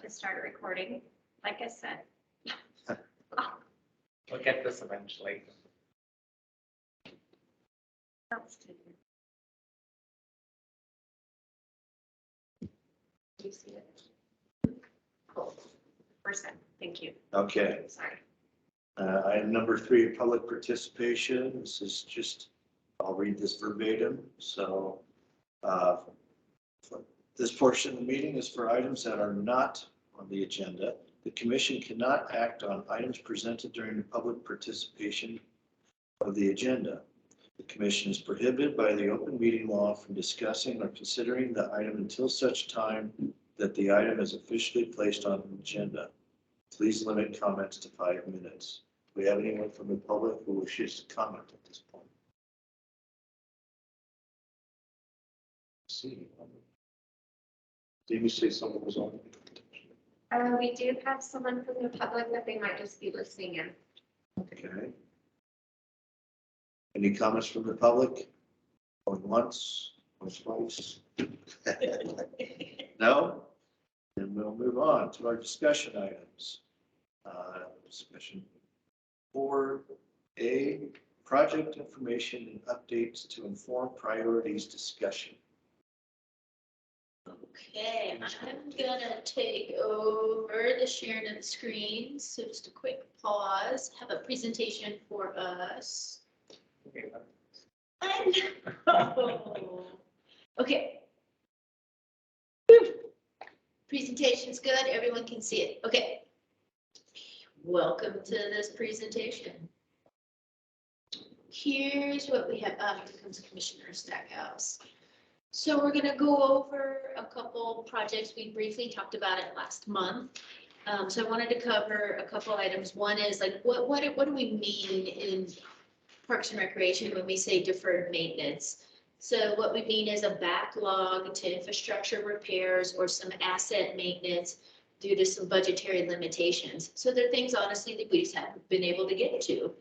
to start recording, like I said. We'll get this eventually. You see it? Cool. Percent. Thank you. Okay. Sorry. Item number 3, public participation. This is just, I'll read this verbatim. So this portion of the meeting is for items that are not on the agenda. The commission cannot act on items presented during the public participation of the agenda. The commission is prohibited by the open meeting law from discussing or considering the item until such time that the item is officially placed on the agenda. Please limit comments to 5 minutes. Do we have anyone from the public who wishes to comment at this point? See. Did you say someone was on? We do have someone from the public that they might just be listening in. Okay. Any comments from the public? Going once, or twice? No? Then we'll move on to our discussion items. Discussion 4A, project information and updates to inform priorities discussion. Okay, I'm gonna take over the sharing of the screen. So just a quick pause, have a presentation for us. I know. Okay. Whew. Presentation's good, everyone can see it. Okay. Welcome to this presentation. Here's what we have. Here comes Commissioner Stackhouse. So we're going to go over a couple projects. We briefly talked about it last month. So I wanted to cover a couple items. One is like, what do we mean in Parks and Recreation when we say deferred maintenance? So what we mean is a backlog to infrastructure repairs or some asset maintenance due to some budgetary limitations. So there are things, honestly, that we just haven't been able to get to.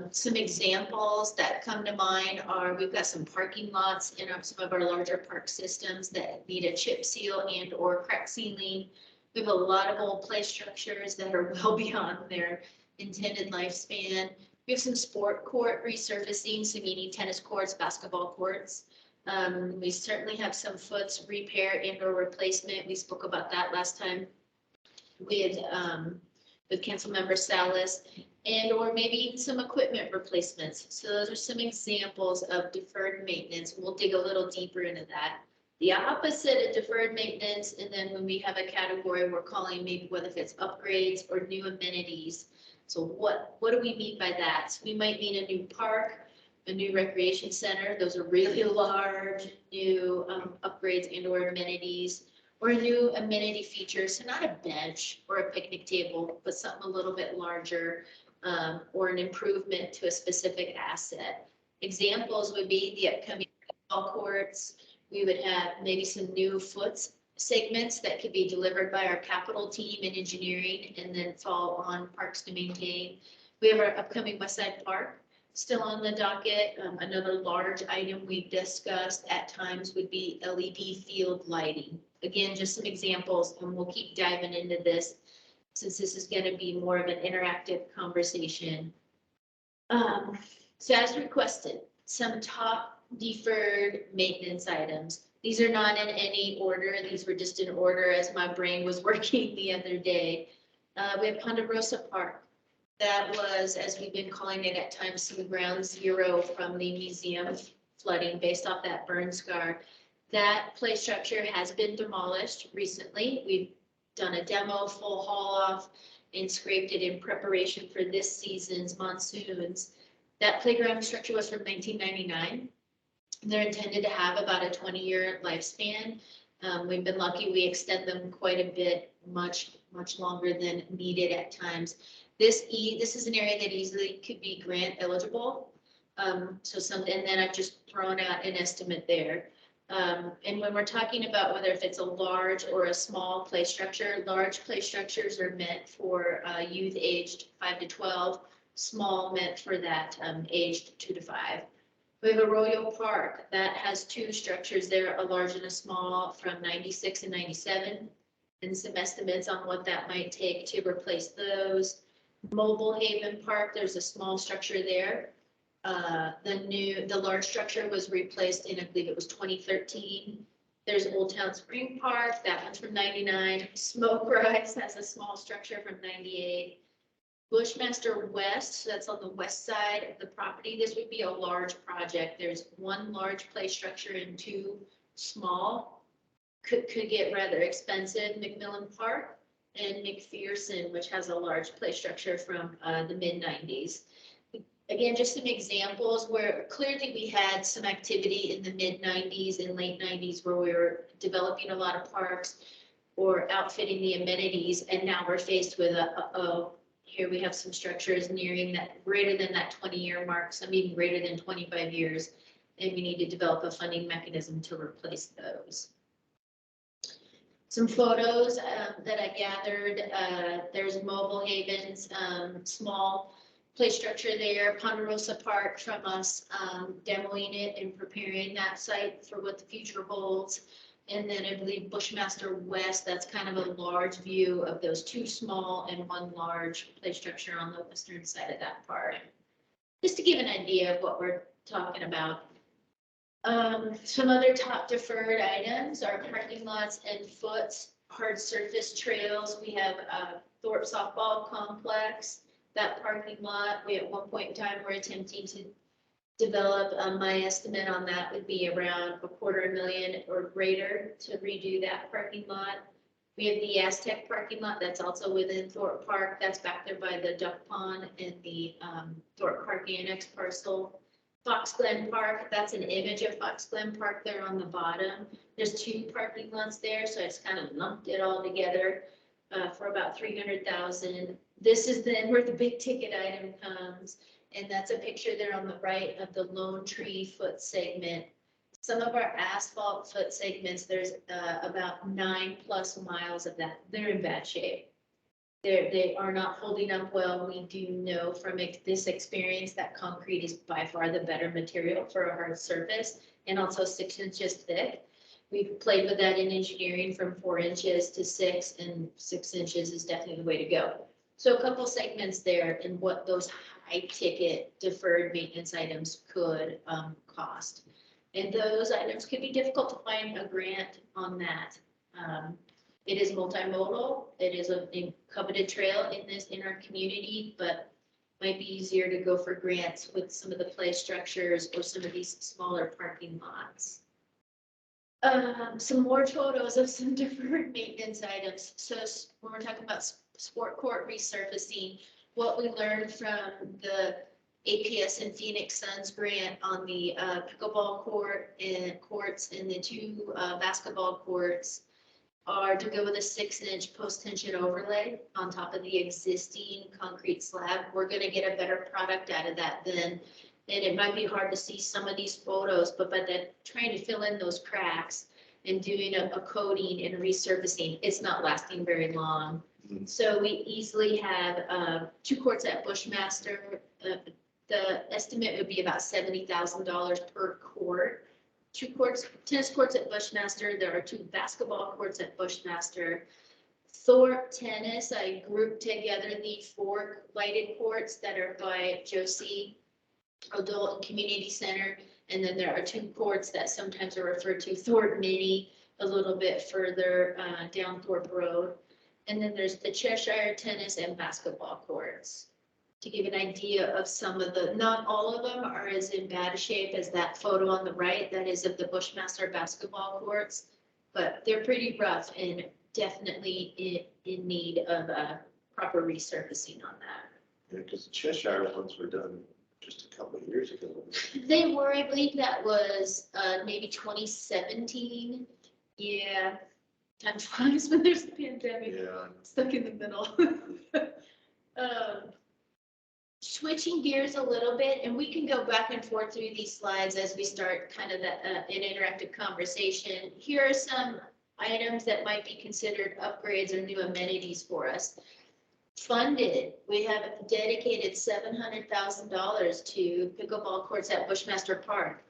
Some examples that come to mind are we've got some parking lots in some of our larger park systems that need a chip seal and or crack sealing. We have a lot of old play structures that are well beyond their intended lifespan. We have some sport court resurfacing, so meaning tennis courts, basketball courts. We certainly have some foots repair and or replacement. We spoke about that last time with council member Salas, and or maybe even some equipment replacements. So those are some examples of deferred maintenance. We'll dig a little deeper into that. The opposite of deferred maintenance, and then when we have a category we're calling maybe whether if it's upgrades or new amenities. So what do we mean by that? So we might mean a new park, a new recreation center. Those are really large new upgrades and or amenities, or a new amenity feature. So not a bench or a picnic table, but something a little bit larger, or an improvement to a specific asset. Examples would be the upcoming ball courts. We would have maybe some new foots segments that could be delivered by our capital team in engineering and then fall on parks to maintain. We have our upcoming West Side Park still on the docket. Another large item we've discussed at times would be LED field lighting. Again, just some examples, and we'll keep diving into this since this is going to be more of an interactive conversation. So as requested, some top deferred maintenance items. These are not in any order. These were just in order as my brain was working the other day. We have Ponderosa Park. That was, as we've been calling it at times, some ground zero from the museum flooding based off that burn scar. That play structure has been demolished recently. We've done a demo, full haul off, and scraped it in preparation for this season's monsoons. That playground structure was from 1999. They're intended to have about a 20-year lifespan. We've been lucky, we extend them quite a bit, much longer than needed at times. This is an area that easily could be grant eligible. And then I've just thrown out an estimate there. And when we're talking about whether if it's a large or a small play structure, large play structures are meant for youth aged 5 to 12, small meant for that aged 2 to 5. We have Arroyo Park that has 2 structures there, a large and a small from 96 and 97. and some estimates on what that might take to replace those. Mobile Haven Park, there's a small structure there. The large structure was replaced in, I believe it was 2013. There's Old Town Spring Park, that one's from 99. Smoke Rise has a small structure from 98. Bushmaster West, so that's on the west side of the property. This would be a large project. There's one large play structure and two small. Could get rather expensive. McMillan Park and McPherson, which has a large play structure from the mid-90s. Again, just some examples where clearly we had some activity in the mid-90s and late 90s where we were developing a lot of parks or outfitting the amenities, and now we're faced with here we have some structures nearing that, greater than that 20-year mark, some even greater than 25 years, and we need to develop a funding mechanism to replace those. Some photos that I gathered, there's Mobile Haven's small play structure there, Ponderosa Park from us demoing it and preparing that site for what the future holds. And then I believe Bushmaster West, that's kind of a large view of those two small and one large play structure on the western side of that park. Just to give an idea of what we're talking about. Some other top deferred items are parking lots and hard surface trails. We have Thorpe Softball Complex, that parking lot. We at one point in time were attempting to develop, my estimate on that would be around $250,000 or greater to redo that parking lot. We have the Aztec parking lot that's also within Thorpe Park. That's back there by the duck pond and the Thorpe Park Annex parcel. Fox Glen Park, that's an image of Fox Glen Park there on the bottom. There's two parking lots there, so I just kind of lumped it all together for about $300,000. This is then where the big ticket item comes, and that's a picture there on the right of the Lone Tree foot segment. Some of our asphalt foot segments, there's about 9+ miles of that. They're in bad shape. They are not holding up well. We do know from this experience that concrete is by far the better material for a hard surface, and also 6 inches thick. We've played with that in engineering from 4 inches to 6, and 6 inches is definitely the way to go. So a couple segments there and what those high ticket deferred maintenance items could cost. And those items could be difficult to find a grant on that. It is multimodal. It is a coveted trail in our community, but might be easier to go for grants with some of the play structures or some of these smaller parking lots. Some more photos of some deferred maintenance items. So when we're talking about sport court resurfacing, what we learned from the APS and Phoenix Suns grant on the pickleball courts and the 2 basketball courts are to go with a 6-inch post-tension overlay on top of the existing concrete slab. We're going to get a better product out of that then. And it might be hard to see some of these photos, but by trying to fill in those cracks and doing a coating and resurfacing, it's not lasting very long. Mm-hmm. So we easily have 2 courts at Bushmaster. The estimate would be about $70,000 per court. 2 courts, tennis courts at Bushmaster. There are 2 basketball courts at Bushmaster. Thorpe Tennis, I grouped together the 4 lighted courts that are by Josie Adult and Community Center. And then there are 2 courts that sometimes are referred to Thorpe Mini, a little bit further down Thorpe Road. And then there's the Cheshire Tennis and basketball courts. To give an idea of some of not all of them are as in bad shape as that photo on the right, that is of the Bushmaster basketball courts, but they're pretty rough and definitely in need of proper resurfacing on that. Yeah, because the Cheshire ones were done just a couple of years ago. They were, I believe that was maybe 2017. Yeah, time flies when there's a pandemic. Yeah. Stuck in the middle. Switching gears a little bit, and we can go back and forth through these slides as we start kind of an interactive conversation. Here are some items that might be considered upgrades or new amenities for us. Funded, we have dedicated $700,000 to pickleball courts at Bushmaster Park.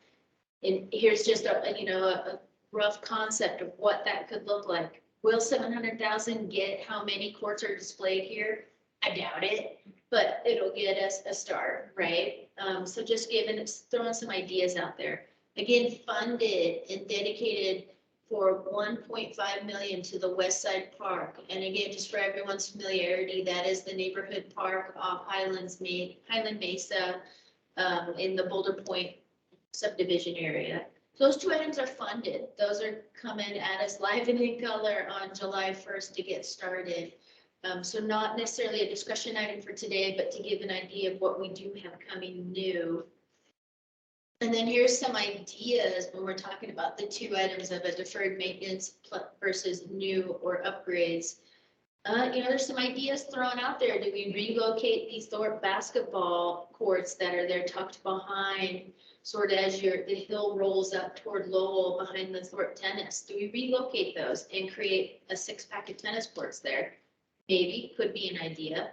And here's just a rough concept of what that could look like. Will 700,000 get how many courts are displayed here? I doubt it, but it'll get us a start, right? So just throwing some ideas out there. Again, funded and dedicated for 1.5 million to the West Side Park. And again, just for everyone's familiarity, that is the neighborhood park off Highland Mesa, in the Boulder Point subdivision area. Those two items are funded. Those are coming at us live and in color on July 1st to get started. So not necessarily a discussion item for today, but to give an idea of what we do have coming new. And then here's some ideas when we're talking about the two items of a deferred maintenance versus new or upgrades. There's some ideas thrown out there. Do we relocate these Thorpe basketball courts that are there tucked behind, sort of as the hill rolls up toward Lowell behind the Thorpe tennis? Do we relocate those and create a 6-pack of tennis courts there? Maybe, could be an idea.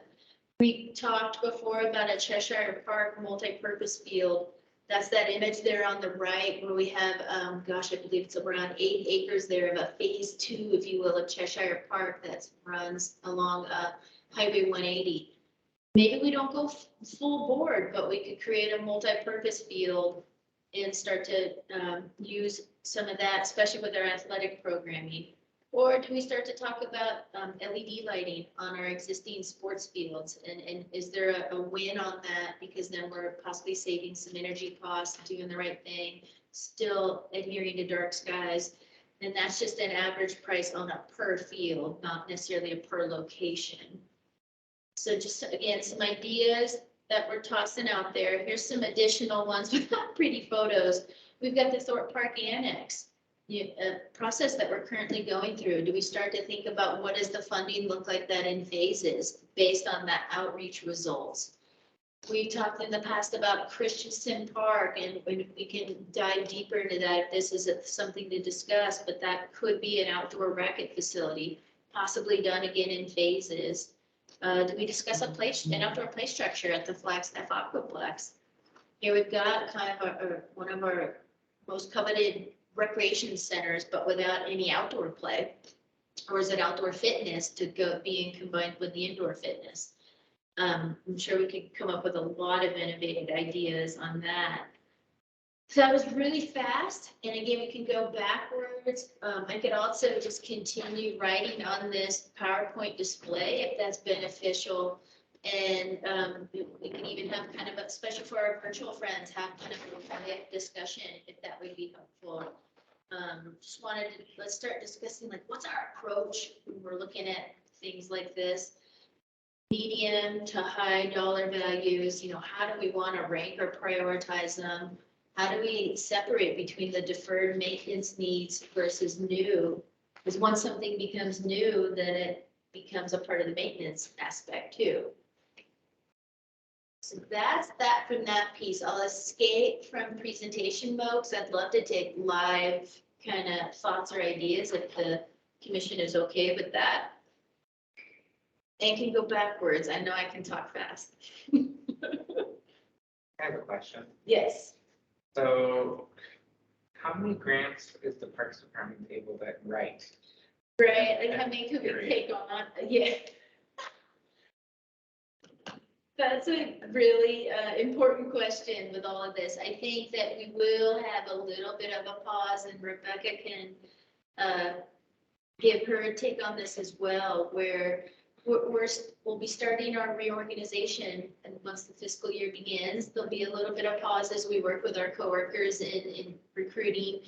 We talked before about a Cheshire Park multi-purpose field. That's that image there on the right where we have, I believe it's around 8 acres there of a phase 2, if you will, of Cheshire Park that runs along Highway 180. Maybe we don't go full board, but we could create a multi-purpose field and start to use some of that, especially with our athletic programming. Or do we start to talk about LED lighting on our existing sports fields? And is there a win on that? Because then we're possibly saving some energy costs, doing the right thing, still adhering to dark skies. And that's just an average price on a per field, not necessarily a per location. So just, again, some ideas that we're tossing out there. Here's some additional ones with pretty photos. We've got the Thorpe Park Annex. A process that we're currently going through. Do we start to think about what does the funding look like that in phases based on that outreach results? We talked in the past about Christensen Park, and when we can dive deeper into that, this is something to discuss, but that could be an outdoor racket facility, possibly done again in phases. Do we discuss an outdoor play structure at the Flagstaff Aquaplex? Here we've got kind of one of our most coveted recreation centers, but without any outdoor play? Or is it outdoor fitness to go being combined with the indoor fitness? I'm sure we could come up with a lot of innovative ideas on that. So that was really fast. And again, we can go backwards. I could also just continue writing on this PowerPoint display if that's beneficial. And we can even have kind of a special for our virtual friends, have kind of a discussion if that would be helpful. Just wanted to, let's start discussing like what's our approach when we're looking at things like this. Medium to high dollar values, how do we want to rank or prioritize them? How do we separate between the deferred maintenance needs versus new? Because once something becomes new, then it becomes a part of the maintenance aspect too. So that's that from that piece. I'll escape from presentation mode because I'd love to take live kind of thoughts or ideas if the commission is okay with that. And can go backwards. I know I can talk fast. I have a question. Yes. So how many grants is the Parks Department able to write? Right, like how many could we take on? Yeah. That's a really important question with all of this. I think that we will have a little bit of a pause, and Rebecca can give her take on this as well, where we'll be starting our reorganization, and once the fiscal year begins, there'll be a little bit of pause as we work with our coworkers in recruiting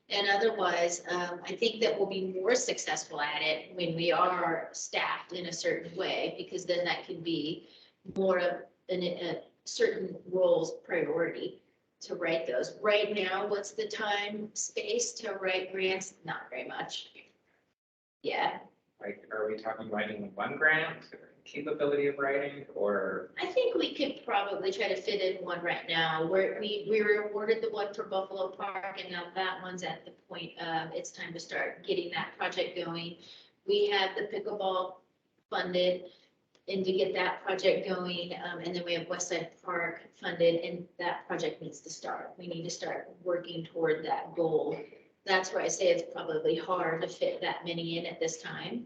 and otherwise. I think that we'll be more successful at it when we are staffed in a certain way, because then that can be more of a certain roles priority to write those. Right now, what's the time space to write grants? Not very much. Yeah. Like, are we talking writing one grant, or capability of writing, or? I think we could probably try to fit in one right now. We were awarded the one for Buffalo Park, and now that one's at the point of it's time to start getting that project going. We have the pickleball funded, and to get that project going, and then we have West Side Park funded, and that project needs to start. We need to start working toward that goal. that's where I say it's probably hard to fit that many in at this time.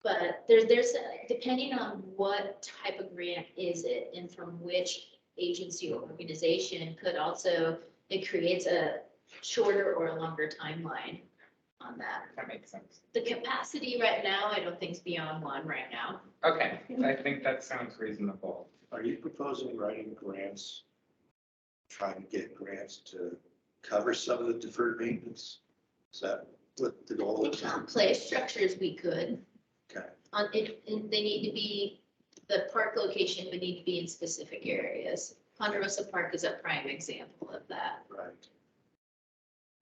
But there's, depending on what type of grant is it and from which agency or organization could also, it creates a shorter or a longer timeline on that. That makes sense. The capacity right now, I don't think is beyond one right now. Okay, I think that sounds reasonable. Are you proposing writing grants? Trying to get grants to cover some of the deferred maintenance? Is that what the goal is? Play structures we could. Okay. On it, and they need to be, the park location would need to be in specific areas. Ponderosa Park is a prime example of that. Right.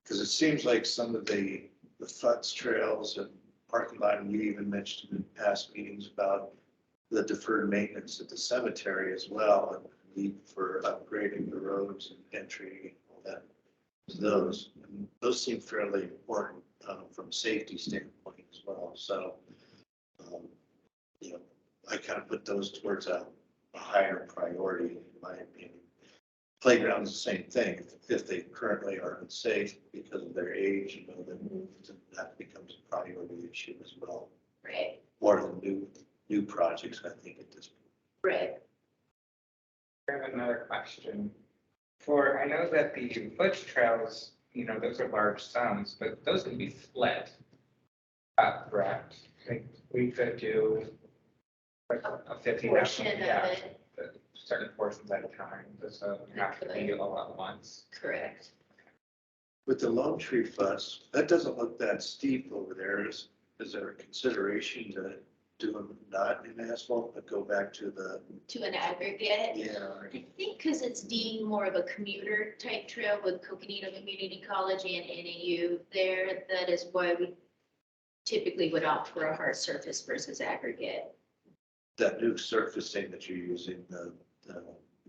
Because it seems like some of the Futz trails and parking lot, and you even mentioned in past meetings about the deferred maintenance at the cemetery as well, and the need for upgrading the roads and entry, all that. Those, and those seem fairly important from a safety standpoint as well. So, you know, I kind of put those towards a higher priority, in my opinion. Playground is the same thing. If they currently are unsafe because of their age, you know, then that becomes a priority issue as well. Right. More than new projects, I think, at this point. Right. I have another question. I know that the foot trails, you know, those are large sums, but those can be split up, correct? I think we could do like a 50,000, Portion of yeah, it, certain portions at a time, so you have to be all at once. correct. With the Lone Tree Fuss, that doesn't look that steep over there. Is there a consideration to do them not in asphalt, but go back to the, To an aggregate. yeah, I think because it's deemed more of a commuter type trail with Coconino Community College and NAU there, that is why we typically would opt for a hard surface versus aggregate. that new surfacing that you're using, the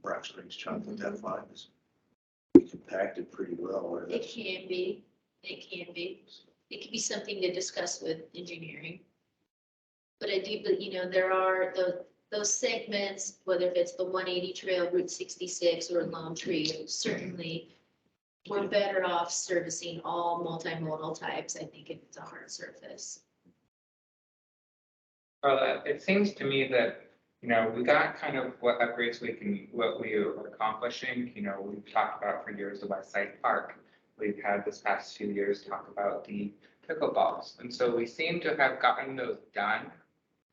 Rock Springs chocolate, that line is compacted pretty well. Or It can be, it can be. It could be something to discuss with engineering. But I do, but you know, there are those segments, whether if it's the 180 trail, Route 66 or Lone Tree, certainly we're better off servicing all multimodal types, I think, if it's a hard surface. Well, it seems to me that, you know, we got kind of what upgrades what we are accomplishing. You know, we've talked about for years the West Side Park. We've had this past few years talk about the pickleballs. And so we seem to have gotten those done.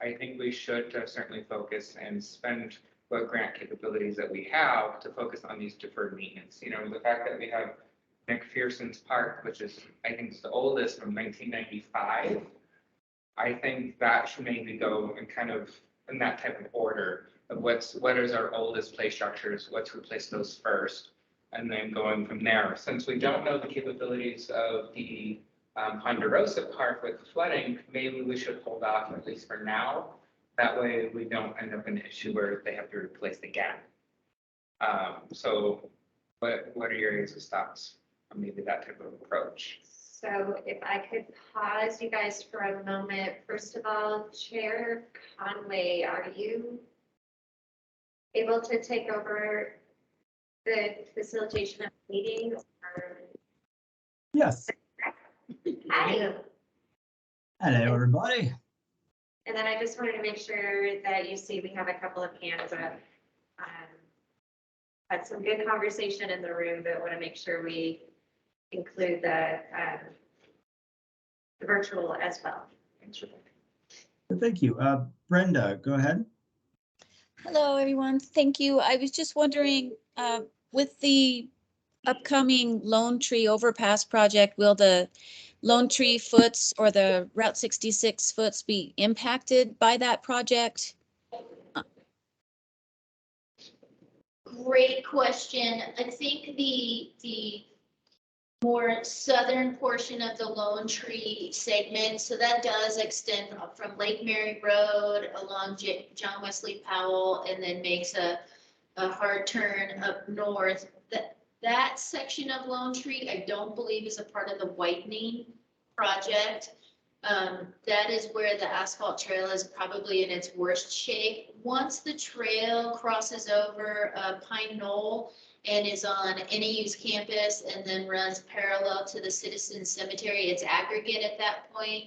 I think we should certainly focus and spend what grant capabilities that we have to focus on these deferred maintenance. You know, the fact that we have McPherson's Park, which is, I think, is the oldest from 1995. I think that should maybe go in kind of in that type of order of what is our oldest play structures, let's replace those first, and then going from there. Since we don't know the capabilities of the Ponderosa Park with flooding, maybe we should hold off at least for now. That way we don't end up in an issue where they have to replace the gap. So what are your guys' thoughts on maybe that type of approach? So if I could pause you guys for a moment. First of all, Chair Conway, are you able to take over the facilitation of meetings? Yes. Hi. Hello, everybody. And then I just wanted to make sure that you see we have a couple of hands up. Had some good conversation in the room, but want to make sure we include the virtual as well. Thanks, Rebecca. Thank you. Brenda, go ahead. Hello, everyone. Thank you. I was just wondering, with the upcoming Lone Tree Overpass project, will the Lone Tree foots or the Route 66 foots be impacted by that project? Great question. I think the more southern portion of the Lone Tree segment, so that does extend up from Lake Mary Road along John Wesley Powell and then makes a hard turn up north. That section of Lone Tree, I don't believe is a part of the widening project. That is where the asphalt trail is probably in its worst shape. Once the trail crosses over Pine Knoll, and is on NAU's campus and then runs parallel to the Citizen Cemetery. It's aggregate at that point.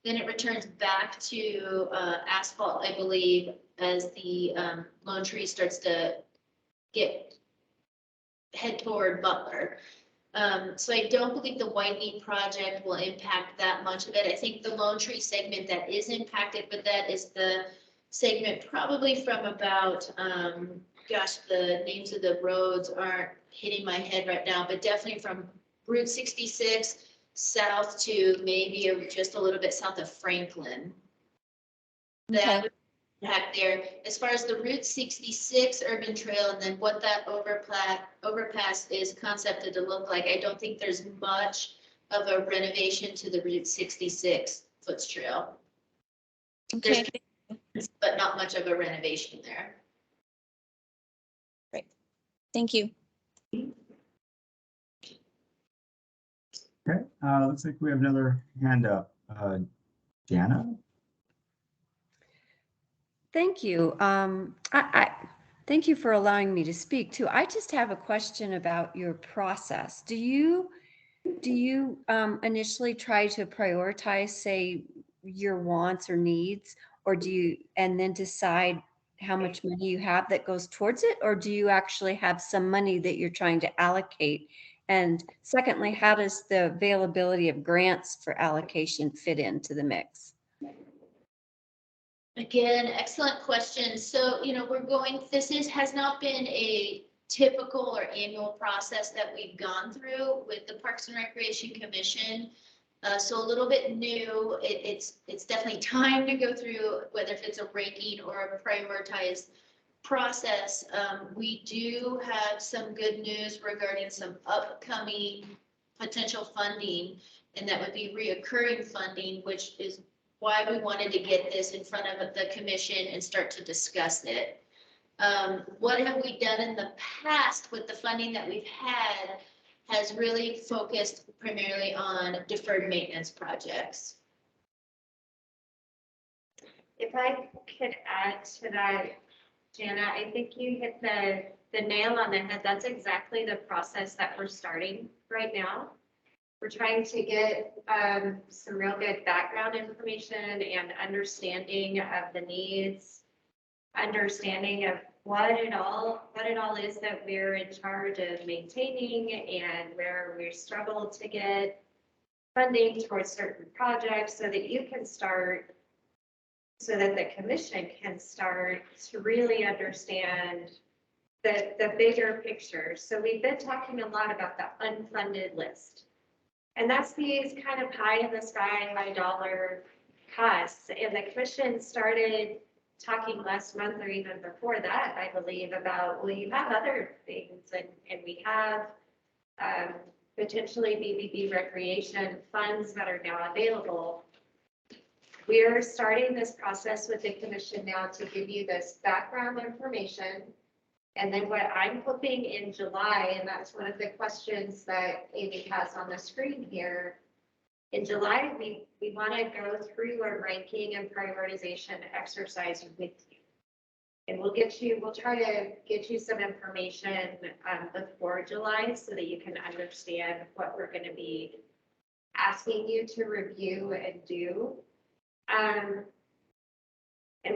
Then it returns back to asphalt, I believe, as the Lone Tree starts to head toward Butler. So I don't believe the widening project will impact that much of it. I think the Lone Tree segment that is impacted with that is the segment probably from about, gosh, the names of the roads aren't hitting my head right now, but definitely from Route 66 south to maybe just a little bit south of Franklin. Okay. That would impact there. As far as the Route 66 urban trail and then what that overpass is concepted to look like, I don't think there's much of a renovation to the Route 66 foots trail. Okay. But not much of a renovation there. Thank you. Okay, looks like we have another hand up. Jana? Thank you. Thank you for allowing me to speak too. I just have a question about your process. Do you initially try to prioritize, say, your wants or needs, or do you, and then decide how much money you have that goes towards it? Or do you actually have some money that you're trying to allocate? And secondly, how does the availability of grants for allocation fit into the mix? Again, excellent question. So, has not been a typical or annual process that we've gone through with the Parks and Recreation Commission. So a little bit new. It's definitely time to go through, whether if it's a ranking or a prioritized process. We do have some good news regarding some upcoming potential funding, and that would be reoccurring funding, which is why we wanted to get this in front of the commission and start to discuss it. What have we done in the past with the funding that we've had has really focused primarily on deferred maintenance projects. If I could add to that, Jana, I think you hit the nail on the head. That's exactly the process that we're starting right now. We're trying to get some real good background information and understanding of the needs, understanding of what it all is that we're in charge of maintaining and where we struggle to get funding towards certain projects so that you can start, so that the commission can start to really understand the bigger picture. So we've been talking a lot about the unfunded list. And that's these kind of pie in the sky, high dollar costs. And the commission started talking last month or even before that, I believe, about, well, you have other things and we have potentially BBB recreation funds that are now available. We're starting this process with the commission now to give you this background information. And then what I'm hoping in July, and that's one of the questions that Amy has on the screen here, in July, we want to go through a ranking and prioritization exercise with you. And we'll try to get you some information before July so that you can understand what we're going to be asking you to review and do. And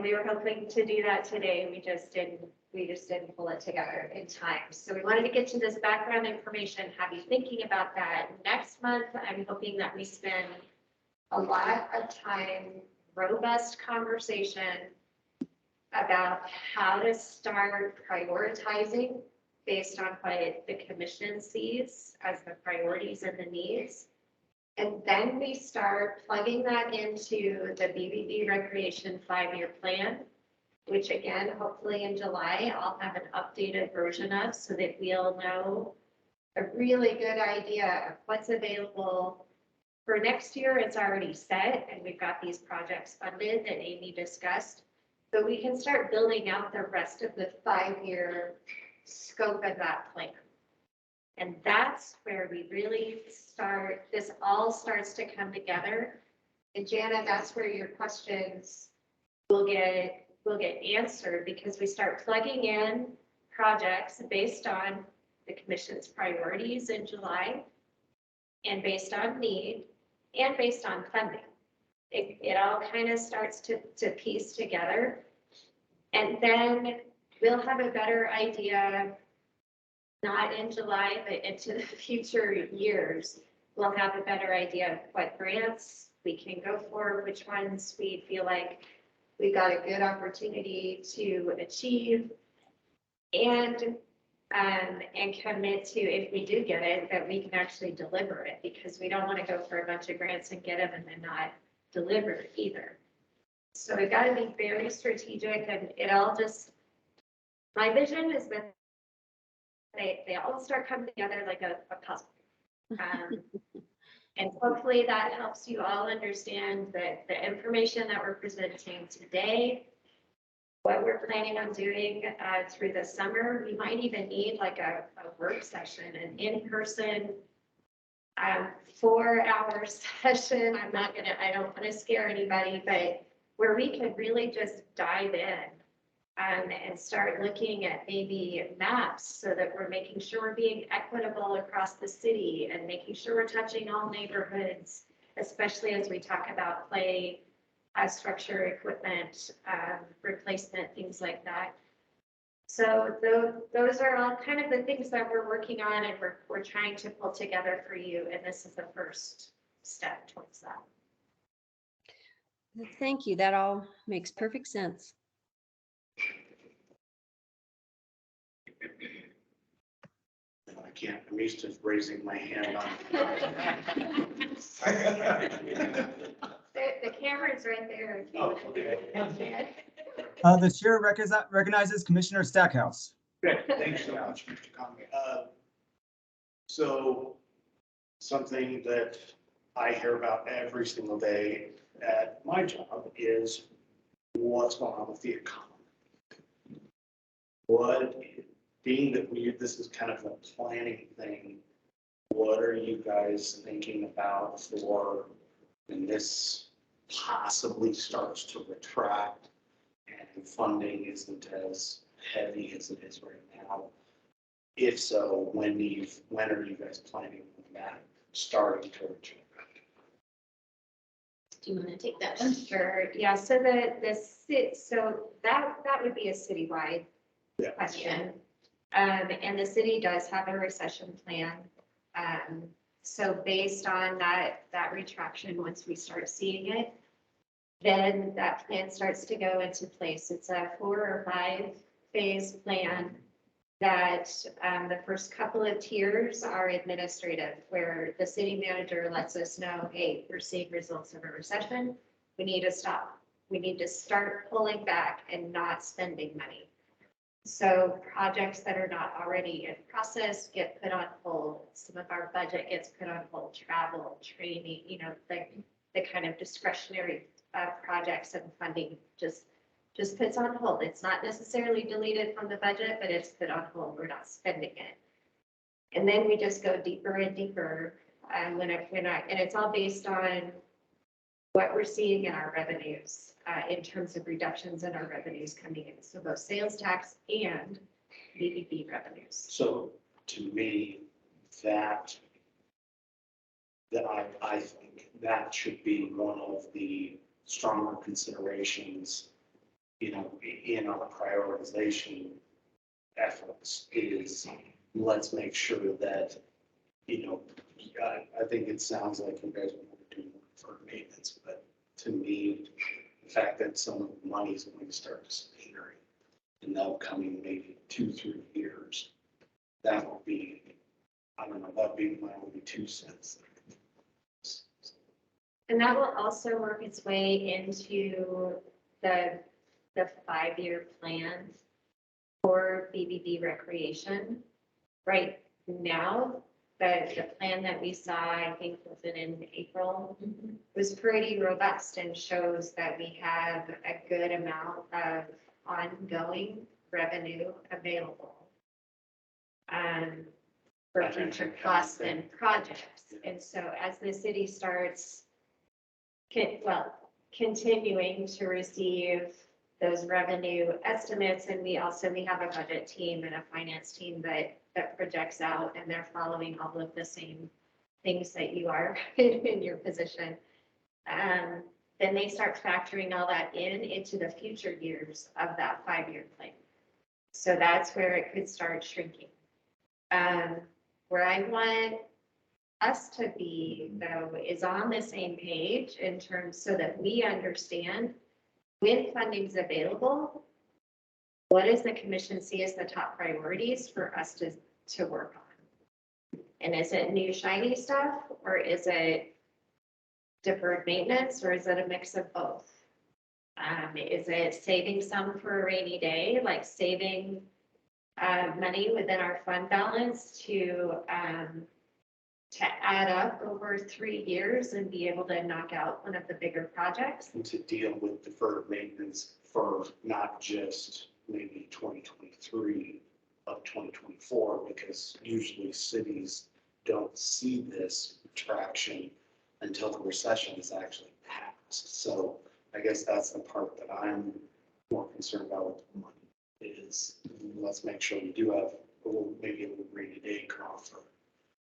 we were hoping to do that today. We just didn't pull it together in time. So we wanted to get you this background information, have you thinking about that. Next month, I'm hoping that we spend a lot of time, robust conversation about how to start prioritizing based on what the commission sees as the priorities and the needs. And then we start plugging that into the BBB Recreation 5-year plan, which again, hopefully in July, I'll have an updated version of so that we'll know a really good idea of what's available for next year. It's already set and we've got these projects funded that Amy discussed, but we can start building out the rest of the 5-year scope of that plan. And that's where we really start, this all starts to come together. And Jana, that's where your questions will get answered, because we start plugging in projects based on the commission's priorities in July. And based on need and based on funding. It all kind of starts to piece together. And then we'll have a better idea, not in July, but into the future years. We'll have a better idea of what grants we can go for, which ones we feel like we got a good opportunity to achieve. And commit to, if we do get it, that we can actually deliver it, because we don't want to go for a bunch of grants and get them and then not deliver it either. So we've got to be very strategic, and it all just, my vision is that they all start coming together like a puzzle. And hopefully that helps you all understand that the information that we're presenting today, what we're planning on doing through the summer. We might even need like a work session, an in-person 4-hour session. I don't want to scare anybody, but where we can really just dive in and start looking at maybe maps so that we're making sure we're being equitable across the city and making sure we're touching all neighborhoods, especially as we talk about play, structure, equipment, replacement, things like that. So those are all kind of the things that we're working on, and we're trying to pull together for you. And this is the first step towards that. Thank you. That all makes perfect sense. I can't, I'm used to raising my hand on. The camera's right there. Oh, okay. The chair recognizes Commissioner Stackhouse. Good, thanks so much, Mr. Conway. So something that I hear about every single day at my job is what's going on with the economy. Being that this is kind of a planning thing, what are you guys thinking about for when this possibly starts to retract and funding isn't as heavy as it is right now? If so, when are you guys planning on that starting to retract? Do you want to take that one? Sure. Yeah. So so that would be a citywide question. And the city does have a recession plan. So based on that retraction, once we start seeing it, then that plan starts to go into place. It's a 4 or 5 phase plan that the first couple of tiers are administrative, where the city manager lets us know, hey, we're seeing results of a recession. We need to stop. We need to start pulling back and not spending money. So projects that are not already in process get put on hold. Some of our budget gets put on hold, travel, training, the kind of discretionary projects and funding just puts on hold. It's not necessarily deleted from the budget, but it's put on hold. We're not spending it. And then we just go deeper and deeper. And it's all based on what we're seeing in our revenues in terms of reductions in our revenues coming in. So both sales tax and BBB revenues. So to me, that I think that should be one of the stronger considerations, in our prioritization efforts is let's make sure that, I think it sounds like you guys want to do more for maintenance, but to me, the fact that some of the money is going to start disappearing in the upcoming maybe 2-3 years, that will be, I don't know, that'd be my only 2 cents. And that will also work its way into the 5-year plan for BBB recreation. Right now, the plan that we saw, I think was it in April, was pretty robust and shows that we have a good amount of ongoing revenue available for future costs and projects. And so as the city starts continuing to receive those revenue estimates. And we have a budget team and a finance team that projects out, and they're following all of the same things that you are in your position. Then they start factoring all that into the future years of that 5-year plan. So that's where it could start shrinking. Where I want us to be, though, is on the same page in terms so that we understand when funding's available, what does the commission see as the top priorities for us to work on? And is it new shiny stuff, or is it deferred maintenance, or is it a mix of both? Is it saving some for a rainy day, like saving money within our fund balance to add up over 3 years and be able to knock out one of the bigger projects? And to deal with deferred maintenance for not just maybe 2023 of 2024, because usually cities don't see this traction until the recession is actually passed. So I guess that's the part that I'm more concerned about with the money is let's make sure we do have maybe a little rainy day coffer,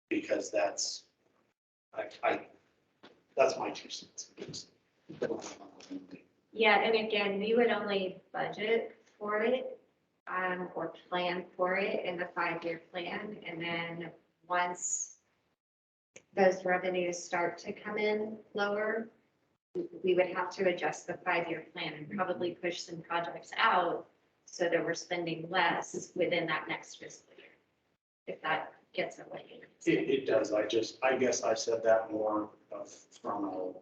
because that's my 2 cents. Yeah, and again, we would only budget for it or plan for it in the 5-year plan. And then once those revenues start to come in lower, we would have to adjust the 5-year plan and probably push some projects out so that we're spending less within that next fiscal year, if that gets at what you know. It does. I guess I said that more from a,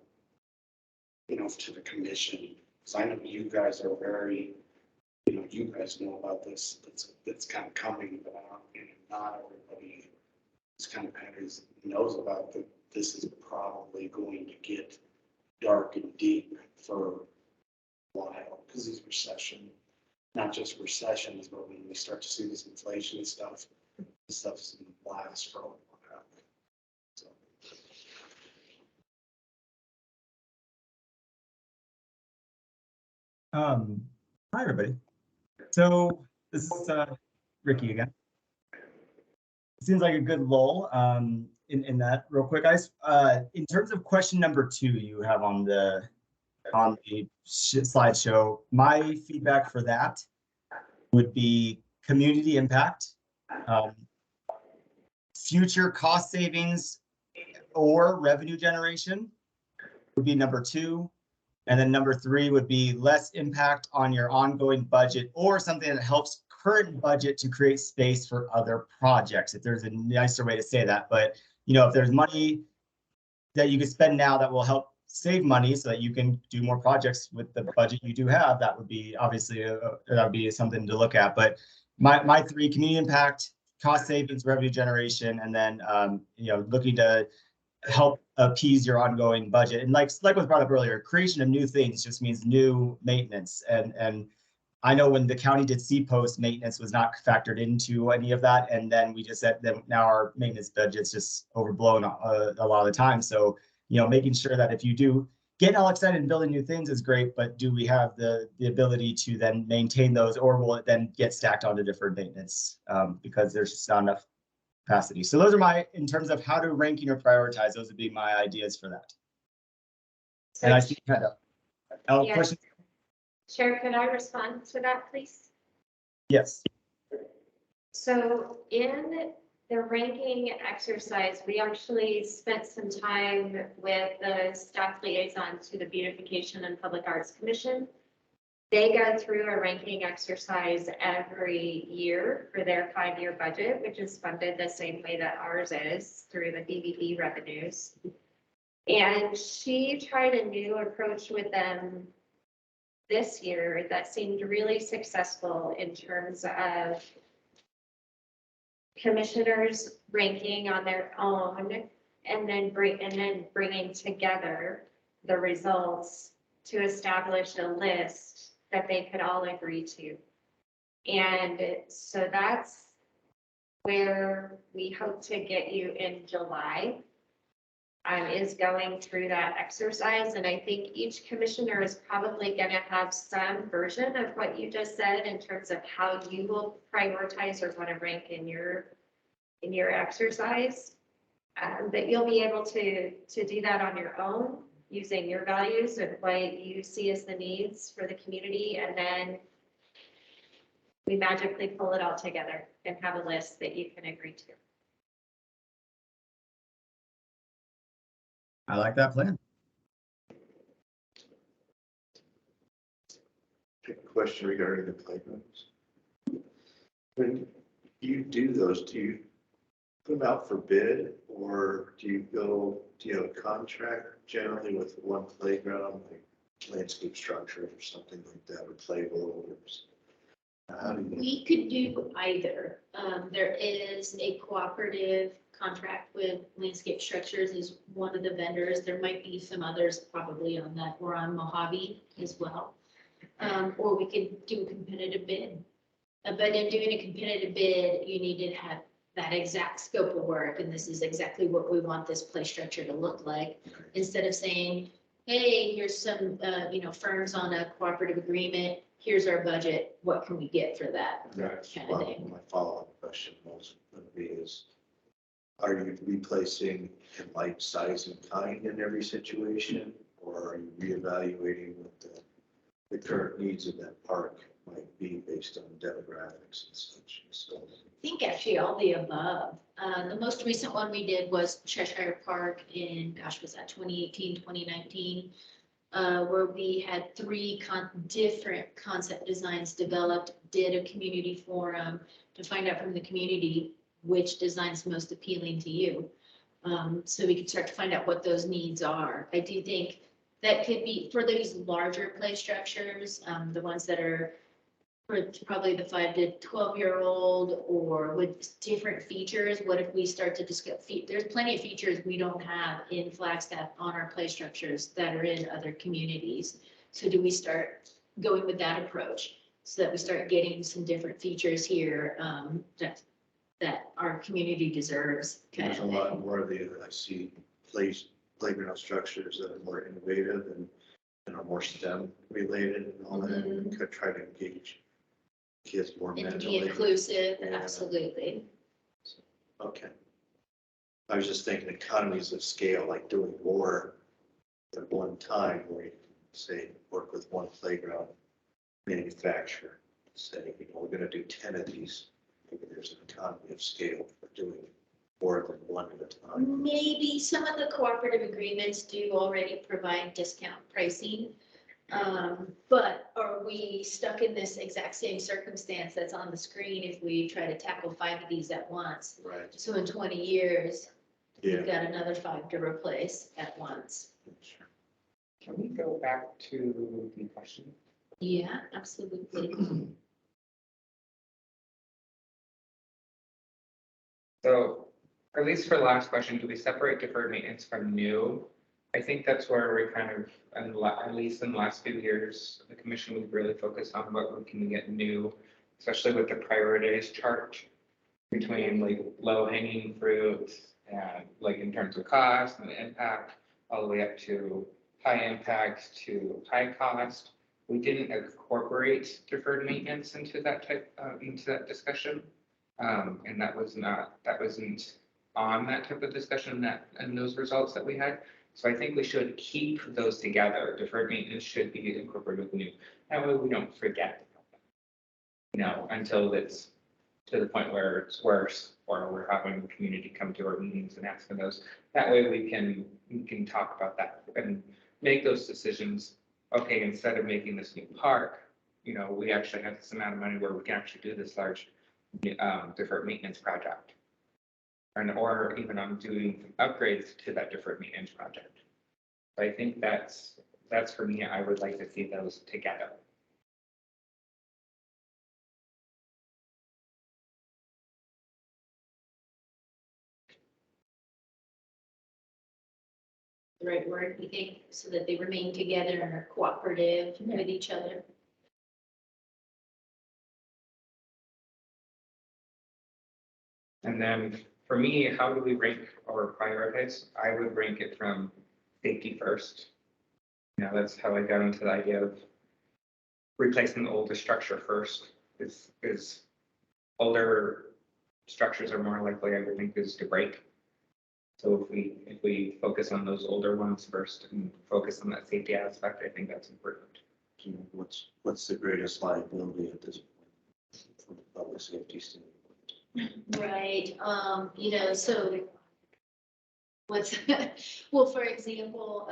to the commission, because I know you guys are very, you guys know about this. That's kind of coming, but not everybody is kind of knows about that. This is probably going to get dark and deep for a while because these not just recessions, but when we start to see this inflation stuff, this stuff's going to last for a while. So. Hi, everybody. So this is Ricky again. It seems like a good lull in that real quick, guys. In terms of question number 2 you have on the slideshow, my feedback for that would be community impact, future cost savings or revenue generation would be number 2. And then number 3 would be less impact on your ongoing budget or something that helps current budget to create space for other projects, if there's a nicer way to say that. But if there's money that you could spend now that will help save money so that you can do more projects with the budget you do have, that would be obviously that would be something to look at. But my 3: community impact, cost savings, revenue generation, and then looking to help appease your ongoing budget. And like was brought up earlier, creation of new things just means new maintenance. And I know when the county did C-post, maintenance was not factored into any of that. And then we just said that now our maintenance budget's just overblown a lot of the time. So, making sure that if you do get all excited and building new things is great, but do we have the ability to then maintain those, or will it then get stacked onto different maintenance because there's just not enough capacity? So those are in terms of how to ranking or prioritize, those would be my ideas for that. And I see kind of, Yes. question. Chair, could I respond to that, please? Yes. So in the ranking exercise, we actually spent some time with the staff liaison to the Beautification and Public Arts Commission. They go through a ranking exercise every year for their 5-year budget, which is funded the same way that ours is through the BBB revenues. And she tried a new approach with them this year that seemed really successful in terms of commissioners ranking on their own and then bringing together the results to establish a list that they could all agree to. And so that's where we hope to get you in July. is going through that exercise. And I think each commissioner is probably gonna have some version of what you just said in terms of how you will prioritize or want to rank in your exercise. But you'll be able to do that on your own, using your values and what you see as the needs for the community. And then we magically pull it all together and have a list that you can agree to. I like that plan. A question regarding the playgrounds. When you do those, do you put them out for bid, or do you have a contract generally with one playground, like landscape structure or something like that, or play bowls? How do you? We could do either. There is a cooperative contract with Landscape Structures is one of the vendors. There might be some others probably on that, or on Mojave as well. Or we could do a competitive bid. But in doing a competitive bid, you need to have that exact scope of work, and this is exactly what we want this play structure to look like. Instead of saying, hey, here's some, firms on a cooperative agreement, here's our budget, what can we get for that? That's Kind of thing. my follow-up question was going to be is, are you replacing in like size and kind in every situation, or are you reevaluating what the current needs of that park might be based on demographics and such? So I think actually all the above. The most recent one we did was Cheshire Park in, was that 2018, 2019? Where we had three different concept designs developed, did a community forum to find out from the community which design is most appealing to you. So we could start to find out what those needs are. I do think that could be for these larger play structures, the ones that are for probably the 5 to 12-year-old, or with different features. What if we start to discuss, there's plenty of features we don't have in Flagstaff on our play structures that are in other communities. So do we start going with that approach so that we start getting some different features here that our community deserves? there's a lot more of the, I see playground structures that are more innovative and are more STEM related and all that, and could try to engage kids more And to mentally. be inclusive, Yeah. absolutely. Okay. I was just thinking economies of scale, like doing more at one time, where you can say, work with one playground manufacturer, say, we're gonna do 10 of these. Maybe there's an economy of scale for doing more than one at a time. Maybe some of the cooperative agreements do already provide discount pricing. But are we stuck in this exact same circumstance that's on the screen if we try to tackle 5 of these at once? Right. So in 20 years, Yeah. we've got another 5 to replace at once. Sure. Can we go back to the question? Yeah, absolutely. So, at least for the last question, do we separate deferred maintenance from new? I think that's where we kind of, at least in the last few years, the commission would really focus on what we can get new, especially with the priorities chart between like low hanging fruits and like in terms of cost and impact, all the way up to high impact to high cost. We didn't incorporate deferred maintenance into that into that discussion. And that wasn't on that type of discussion and those results that we had. So I think we should keep those together. Deferred maintenance should be incorporated with new. That way we don't forget, until it's to the point where it's worse, or we're having the community come to our meetings and ask for those. That way we can talk about that and make those decisions. Okay, instead of making this new park, we actually have this amount of money where we can actually do this large deferred maintenance project. Or even on doing upgrades to that deferred maintenance project. So I think that's for me, I would like to see those together. The right word, we think, so that they remain together and are cooperative with each other. And then for me, how do we rank or prioritize? I would rank it from safety first. You know, that's how I got into the idea of replacing the older structure first. Is older structures are more likely, I would think, is to break. So if we focus on those older ones first and focus on that safety aspect, I think that's important. What's the greatest liability at this point from the public safety standpoint? Right, you know, so what's, well, for example,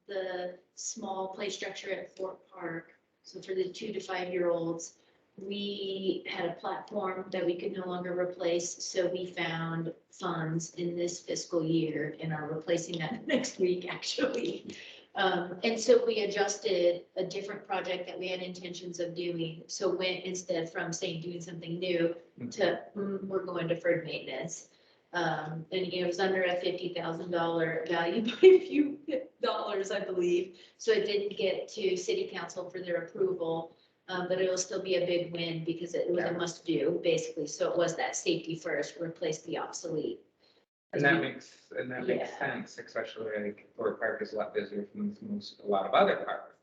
the small play structure at Fort Park. So for the 2 to 5 year olds, we had a platform that we could no longer replace. So we found funds in this fiscal year and are replacing that next week, actually. And so we adjusted a different project that we had intentions of doing. So went instead from saying doing something new to we're going deferred maintenance. And it was under a $50,000 value by a few dollars, I believe. So it didn't get to city council for their approval, but it'll still be a big win because it was a must do, basically. So it was that safety first, replace the obsolete. And that makes sense, especially like Fort Park is a lot busier than a lot of other parks.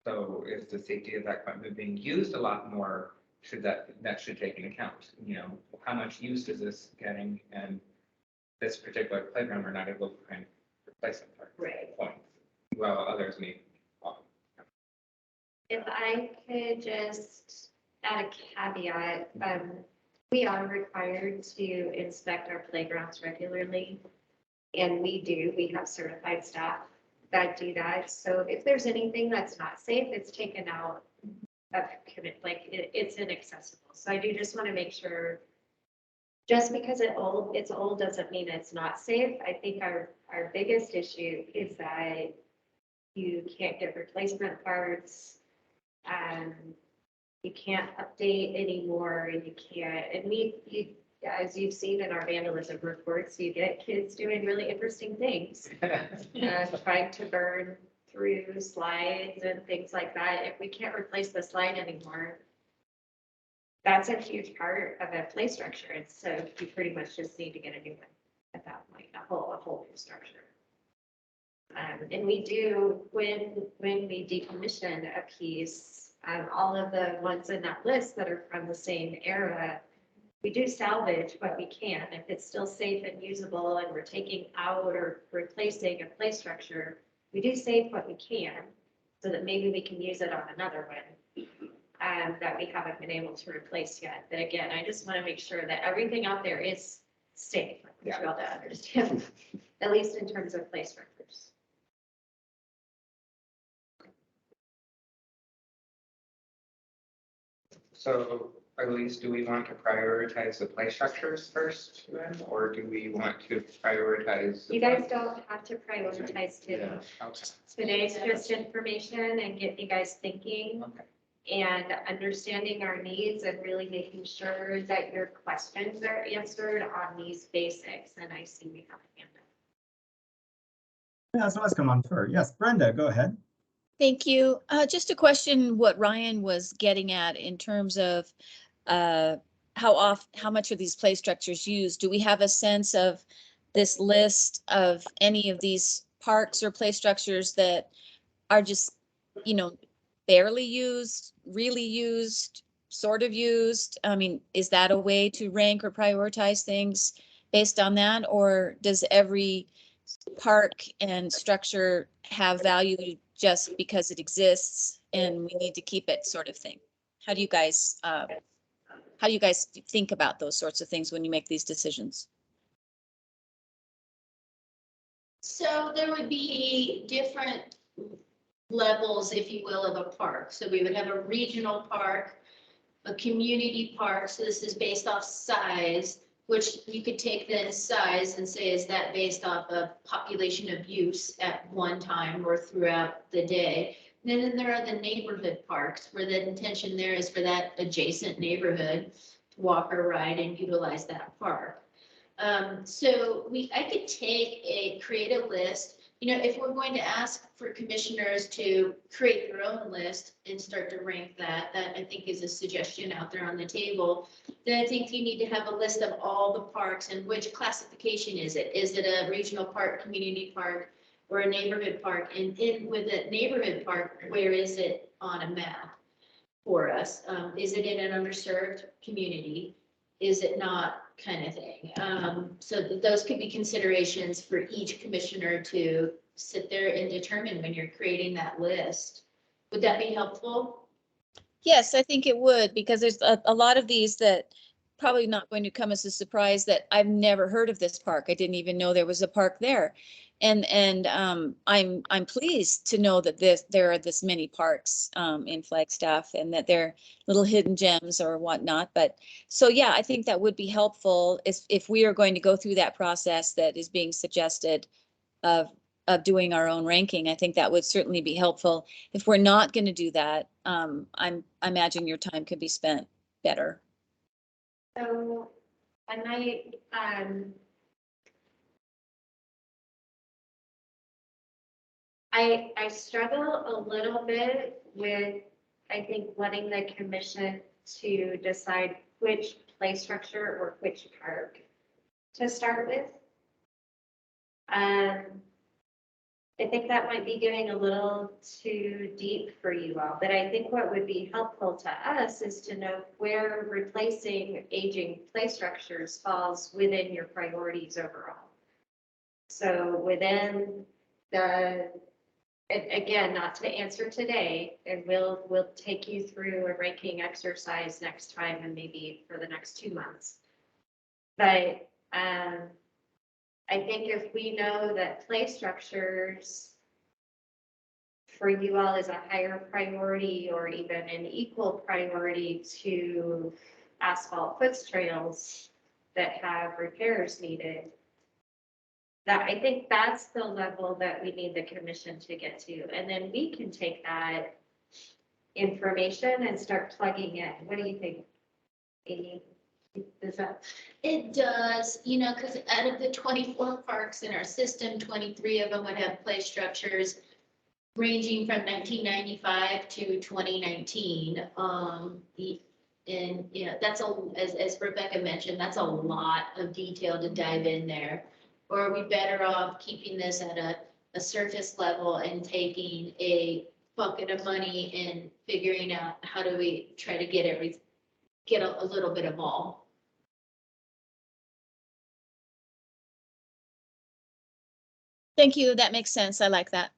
So is the safety of that equipment being used a lot more? That should take into account, you know, how much use is this getting, and this particular playground we're not able to kind of replace it for points, while others need. If I could just add a caveat, we are required to inspect our playgrounds regularly. And we have certified staff that do that. So if there's anything that's not safe, it's taken out of commit, like it's inaccessible. So I do just want to make sure, just because it's old doesn't mean it's not safe. I think our biggest issue is that you can't get replacement parts. You can't update anymore, and you can't, and as you've seen in our vandalism reports, you get kids doing really interesting things. Trying to burn through slides and things like that. If we can't replace the slide anymore, that's a huge part of a play structure. And so you pretty much just need to get a new one at that point, a whole new structure. And we do, when we decommission a piece, all of the ones in that list that are from the same era, we do salvage what we can. If it's still safe and usable and we're taking out or replacing a play structure, we do save what we can so that maybe we can use it on another one that we haven't been able to replace yet. But again, I just want to make sure that everything out there is safe. I want you all to understand, at least in terms of play structures. So at least, do we want to prioritize the play structures first then, or do we want to prioritize? You guys don't have to prioritize today. Okay. Today's just information and get you guys thinking and understanding our needs and really making sure that your questions are answered on these basics. And I see we have a hand up. Yeah, so let's come on for. Yes, Brenda, go ahead. Thank you. Just a question, what Ryan was getting at in terms of how much are these play structures used? Do we have a sense of this list of any of these parks or play structures that are just, you know, barely used, really used, sort of used? I mean, is that a way to rank or prioritize things based on that? Or does every park and structure have value just because it exists and we need to keep it, sort of thing? How do you guys think about those sorts of things when you make these decisions? So there would be different levels, if you will, of a park. So we would have a regional park, a community park. So this is based off size, which you could take then size and say, is that based off of population of use at one time or throughout the day? And then there are the neighborhood parks, where the intention there is for that adjacent neighborhood to walk or ride and utilize that park. So I could create a list You know, if we're going to ask for commissioners to create their own list and start to rank that I think is a suggestion out there on the table. Then I think you need to have a list of all the parks and which classification is it? Is it a regional park, community park, or a neighborhood park? And with a neighborhood park, where is it on a map for us? Is it in an underserved community? Is it not, kind of thing? So those could be considerations for each commissioner to sit there and determine when you're creating that list. Would that be helpful? Yes, I think it would, because there's a lot of these that probably not going to come as a surprise that I've never heard of this park. I didn't even know there was a park there. And I'm pleased to know that there are this many parks in Flagstaff, and that they're little hidden gems or whatnot. But so, yeah, I think that would be helpful if we are going to go through that process that is being suggested of doing our own ranking. I think that would certainly be helpful. If we're not going to do that, I imagine your time could be spent better. So I might, I struggle a little bit with, I think, letting the commission to decide which play structure or which park to start with. I think that might be getting a little too deep for you all, but I think what would be helpful to us is to know where replacing aging play structures falls within your priorities overall. So within the, again, not to answer today, and we'll take you through a ranking exercise next time and maybe for the next 2 months. But I think if we know that play structures for you all is a higher priority or even an equal priority to asphalt foot trails that have repairs needed, that I think that's the level that we need the commission to get to. And then we can take that information and start plugging in. What do you think, Amy? Does that? It does, you know, because out of the 24 parks in our system, 23 of them would have play structures ranging from 1995 to 2019. And yeah, that's as Rebecca mentioned, that's a lot of detail to dive in there. Or are we better off keeping this at a surface level and taking a bucket of money and figuring out how do we try to get a little bit of all? Thank you. That makes sense. I like that.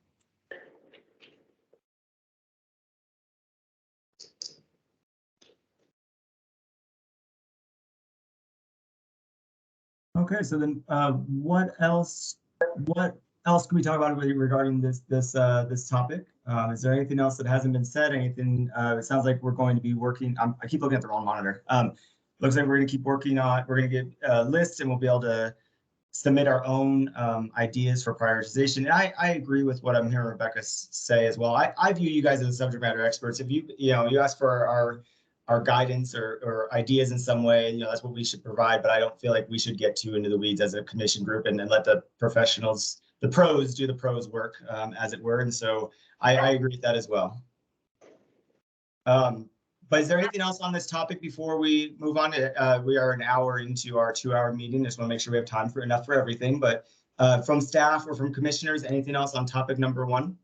Okay, so then what else can we talk about regarding this topic? Is there anything else that hasn't been said? Anything? It sounds like we're going to be working. I keep looking at the wrong monitor. Looks like we're going to keep working on. We're going to get lists, and we'll be able to submit our own ideas for prioritization. And I agree with what I'm hearing Rebecca say as well. I view you guys as subject matter experts. If you ask for our guidance or ideas in some way, that's what we should provide. But I don't feel like we should get too into the weeds as a commission group and let the professionals, the pros, do the pros work, as it were. And so I agree with that as well. But is there anything else on this topic before we move on to, we are an hour into our 2-hour meeting. Just want to make sure we have time for enough for everything, but from staff or from commissioners, anything else on topic number 1?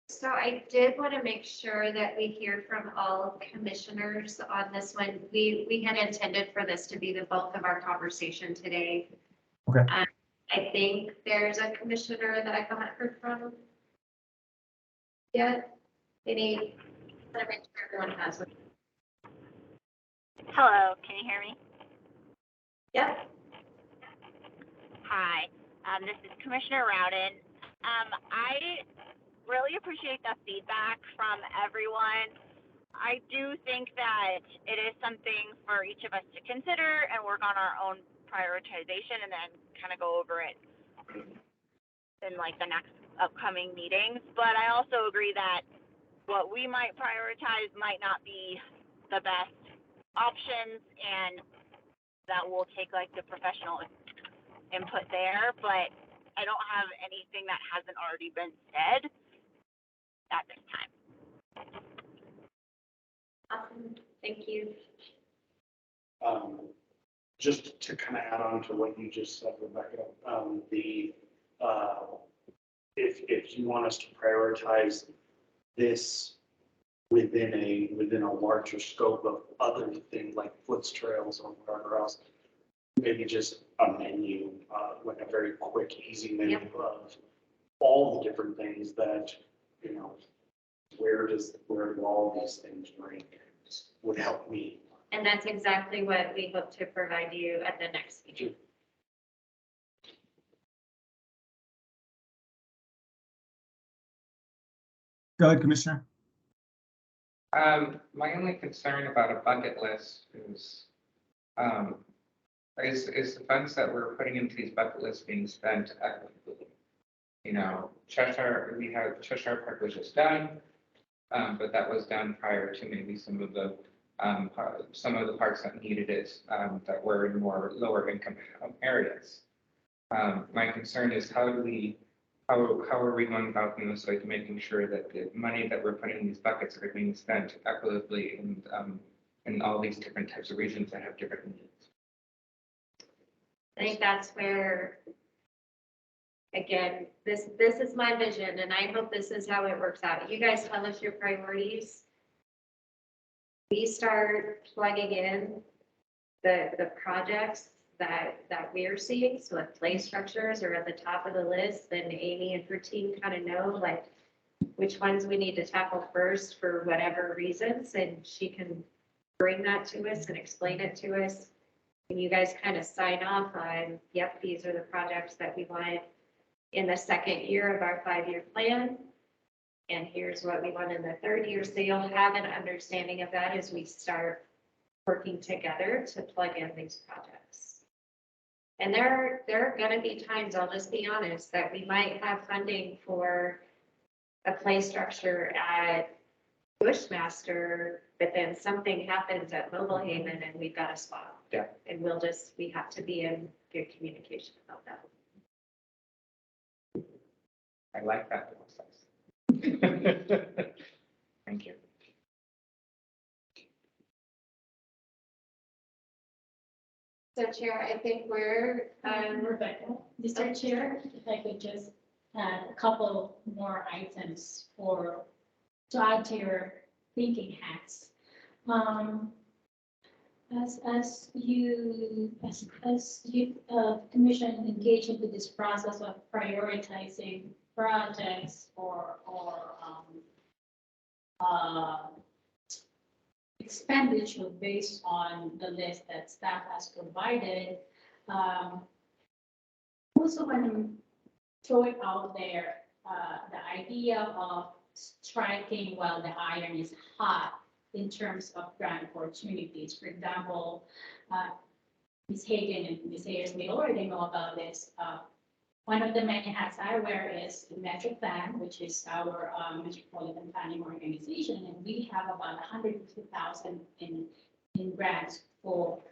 So I did want to make sure that we hear from all commissioners on this one. We had intended for this to be the bulk of our conversation today. Okay. I think there's a commissioner that I haven't heard from yet. Any, I make sure everyone has one. Hello, can you hear me? Yep. Hi, this is Commissioner Rowden. I really appreciate the feedback from everyone. I do think that it is something for each of us to consider and work on our own prioritization and then kind of go over it in like the next upcoming meetings. But I also agree that what we might prioritize might not be the best options, and that will take like the professional input there. But I don't have anything that hasn't already been said at this time. Awesome, thank you. Just to kind of add on to what you just said, Rebecca, if you want us to prioritize this within a larger scope of other things like foots trails or whatever else, maybe just a menu, like a very quick, easy menu of all the different things that, where do all these things rank would help me. And that's exactly what we hope to provide you at the next meeting. Go ahead, Commissioner. My only concern about a bucket list is the funds that we're putting into these bucket lists being spent equitably. Cheshire, Cheshire Park was just done, but that was done prior to maybe some of the parks that needed it, that were in more lower income areas. My concern is how are we going about this, like making sure that the money that we're putting in these buckets are being spent equitably in all these different types of regions that have different needs. I think that's where, again, this is my vision, and I hope this is how it works out. You guys tell us your priorities. We start plugging in the projects that we're seeing. So if play structures are at the top of the list, then Amy and her team kind of know like which ones we need to tackle first for whatever reasons, and she can bring that to us and explain it to us. And you guys kind of sign off on, yep, these are the projects that we want in the second year of our 5-year plan. And here's what we want in the third year. So you'll have an understanding of that as we start working together to plug in these projects. And there are going to be times, I'll just be honest, that we might have funding for a play structure at Bushmaster, but then something happens at Mobile Haven and we've got a spot. Yeah. And we have to be in good communication about that. I like that process. Thank you. So Chair, I think we're, Rebecca, Mr. Chair, if I could just add a couple more items to add to your thinking hats. As you commission engage into this process of prioritizing projects or expenditure based on the list that staff has provided. Also want to throw it out there, the idea of striking while the iron is hot in terms of grant opportunities. For example, Ms. Hagan and Ms. Ayers may already know about this. One of the many hats I wear is the Metro Plan, which is our metropolitan planning organization, and we have about 150,000 in grants for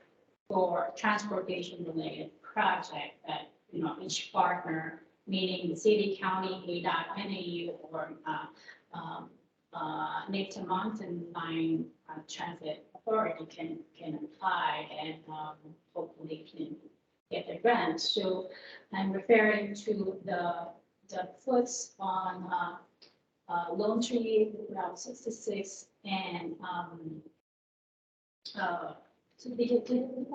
transportation related project that each partner, meaning the city, county, ADOT, NAU, or Native Mountain Line Transit Authority can apply and hopefully can get the grant. So I'm referring to the foots on Lone Tree Route 66 and so they get 20.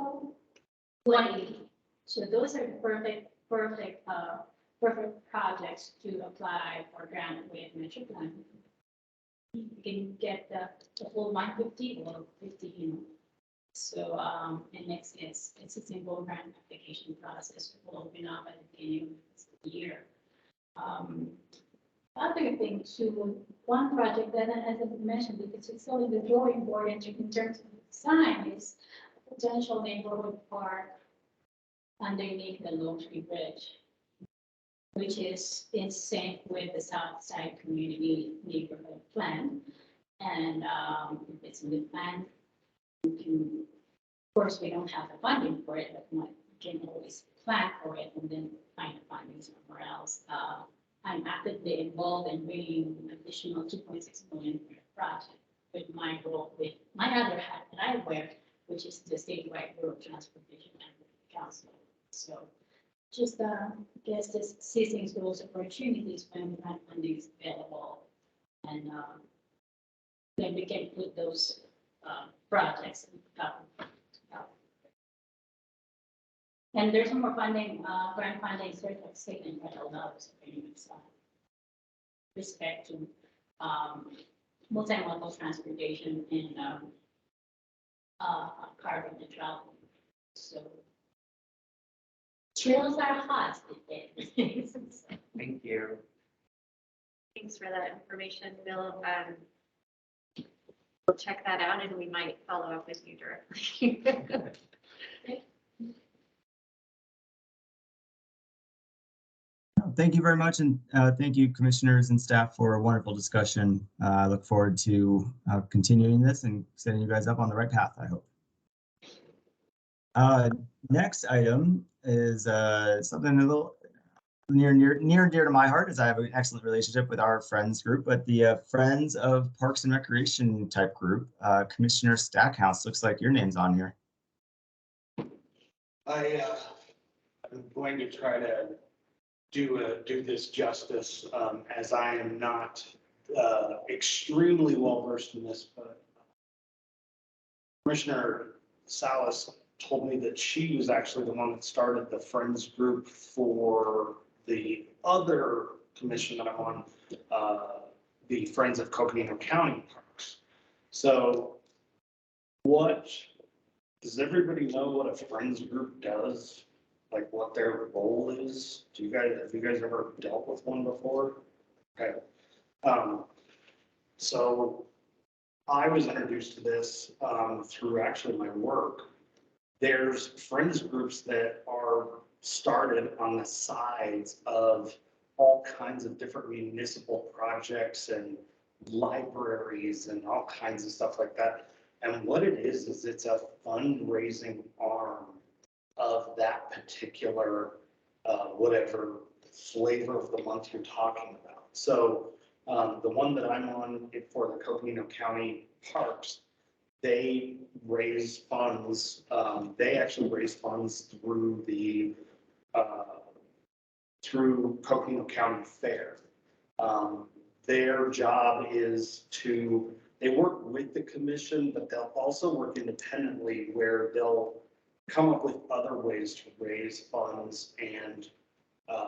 So those are perfect projects to apply for grant with Metro Plan. You can get the whole 150 or 50, So, and it's a simple grant application process. We'll open up at the beginning of the year. Other thing too, one project that I haven't mentioned because it's still in the drawing board in terms of design is a potential neighborhood park underneath the Lone Tree Bridge, which is in sync with the South Side Community Neighborhood Plan. And if it's in the plan, we can, of course, we don't have the funding for it, but can always plan for it and then find funding somewhere else. I'm actively involved in bringing an additional 2.6 million for the project with my role with my other hat that I wear, which is the statewide road transportation and council. So just guess this seizing those opportunities when grant funding is available, and then we can put those projects up. And there's some more funding, grant funding, sort of state and federal dollars, respect to multimodal transportation and carbon neutrality. So trails are hot these days. Thank you. Thanks for that information, Bill. We'll check that out and we might follow up with you directly. Thank you very much, and thank you, commissioners and staff, for a wonderful discussion. I look forward to continuing this and setting you guys up on the right path, I hope. Next item is something a little near and dear to my heart, as I have an excellent relationship with our Friends group, but the Friends of Parks and Recreation type group. Commissioner Stackhouse, looks like your name's on here. I'm going to try to do this justice, as I am not extremely well versed in this, but Commissioner Salas told me that she was actually the one that started the Friends group for the other commission that I'm on, the Friends of Coconino County Parks. So does everybody know what a Friends group does? Like what their role is? Have you guys ever dealt with one before? Okay. So I was introduced to this through actually my work. There's Friends groups that are started on the sides of all kinds of different municipal projects and libraries and all kinds of stuff like that. And what it is it's a fundraising arm of that particular, whatever flavor of the month you're talking about. So the one that I'm on for the Coconino County Parks, they raise funds. They actually raise funds through the through Coconino County Fair. Their job is they work with the commission, but they'll also work independently where they'll come up with other ways to raise funds, and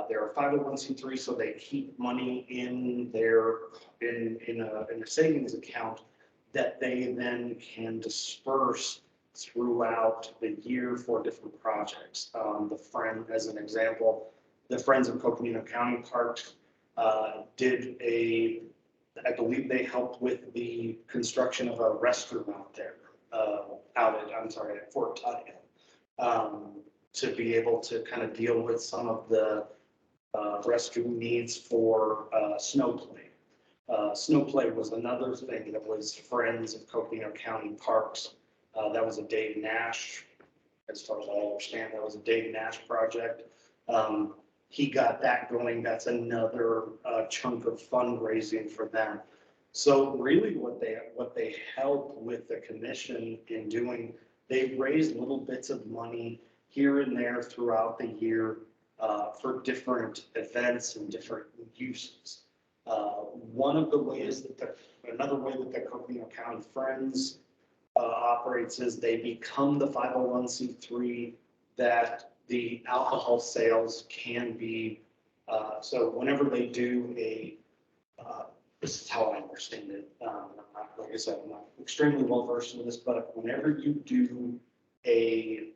they're a 501c3, so they keep money in a savings account that they then can disperse throughout the year for different projects. As an example, the Friends of Coconino County Parks I believe they helped with the construction of a restroom out there, at Fort Toddy, to be able to kind of deal with some of the restroom needs for snow play. Snow play was another thing that was Friends of Coconino County Parks. That was a Dave Nash, as far as I understand, that was a Dave Nash project. He got that going. That's another chunk of fundraising for them. So really what they help with the commission in doing, they raise little bits of money here and there throughout the year for different events and different uses. Another way that the Coconino County Friends operates is they become the 501c3 that the alcohol sales can be. So whenever they do this is how I understand it. Like I said, I'm not extremely well versed in this, but whenever you do a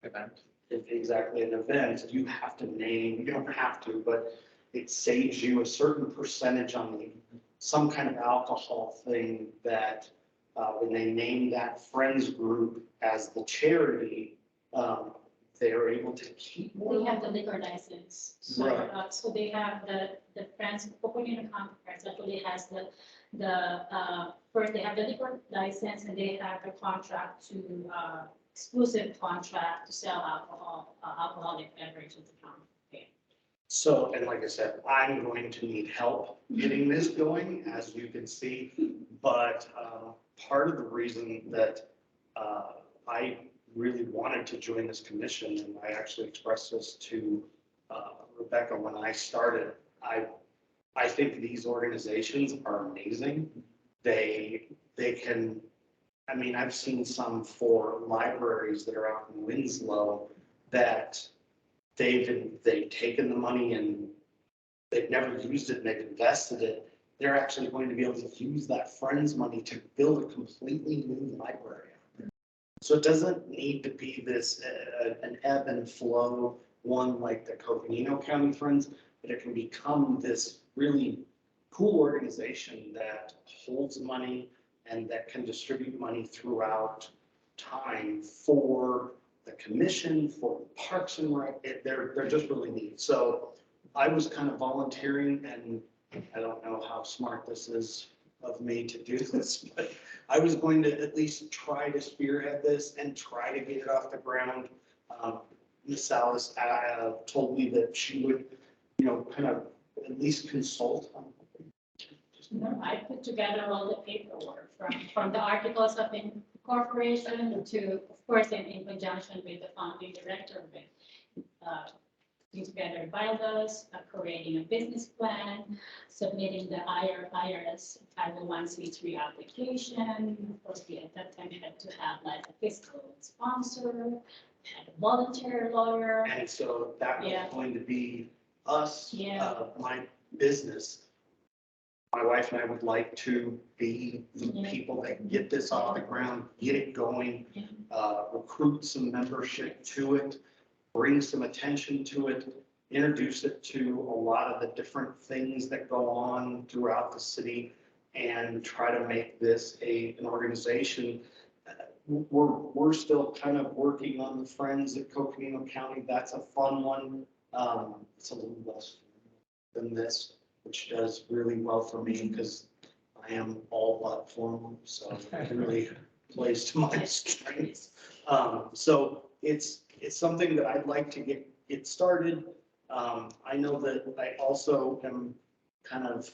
Event. Exactly an event, you have to name, you don't have to, but it saves you a certain percentage on some kind of alcohol thing that when they name that Friends group as the charity, they're able to keep more. They have the liquor license. So, Right. So they have the Friends of Coconino County Parks actually has first they have the liquor license and they have the contract to exclusive contract to sell alcoholic beverages at the county. So, and like I said, I'm going to need help getting this going, as you can see. But part of the reason that I really wanted to join this commission, and I actually expressed this to Rebecca when I started, I think these organizations are amazing. They can, I mean, I've seen some for libraries that are out in Winslow that they've taken the money and they've never used it and they've invested it. They're actually going to be able to use that Friends money to build a completely new library. So it doesn't need to be this, an ebb and flow one like the Coconino County Friends, but it can become this really cool organization that holds money and that can distribute money throughout time for the commission, for Parks and Rec. They're just really neat. So I was kind of volunteering, and I don't know how smart this is of me to do this, but I was going to at least try to spearhead this and try to get it off the ground. Ms. Salas told me that she would, you know, kind of at least consult on. No, I put together all the paperwork from the articles of incorporation to, of course, in conjunction with the founding director of it. Putting together bylaws, creating a business plan, submitting the IRS 501c3 application. Of course, we at that time had to have like a fiscal sponsor, had a volunteer lawyer. And so that was Yeah. going to be us, Yeah. my business. My wife and I would like to be the Yeah. people that can get this off the ground, get it going, Yeah. recruit some membership to it, bring some attention to it, introduce it to a lot of the different things that go on throughout the city, and try to make this an organization. We're still kind of working on the Friends at Coconino County. That's a fun one. It's a little less than this, which does really well for me because I am all but formal, so it really plays to my strengths. So it's something that I'd like to get started. I know that I also am kind of,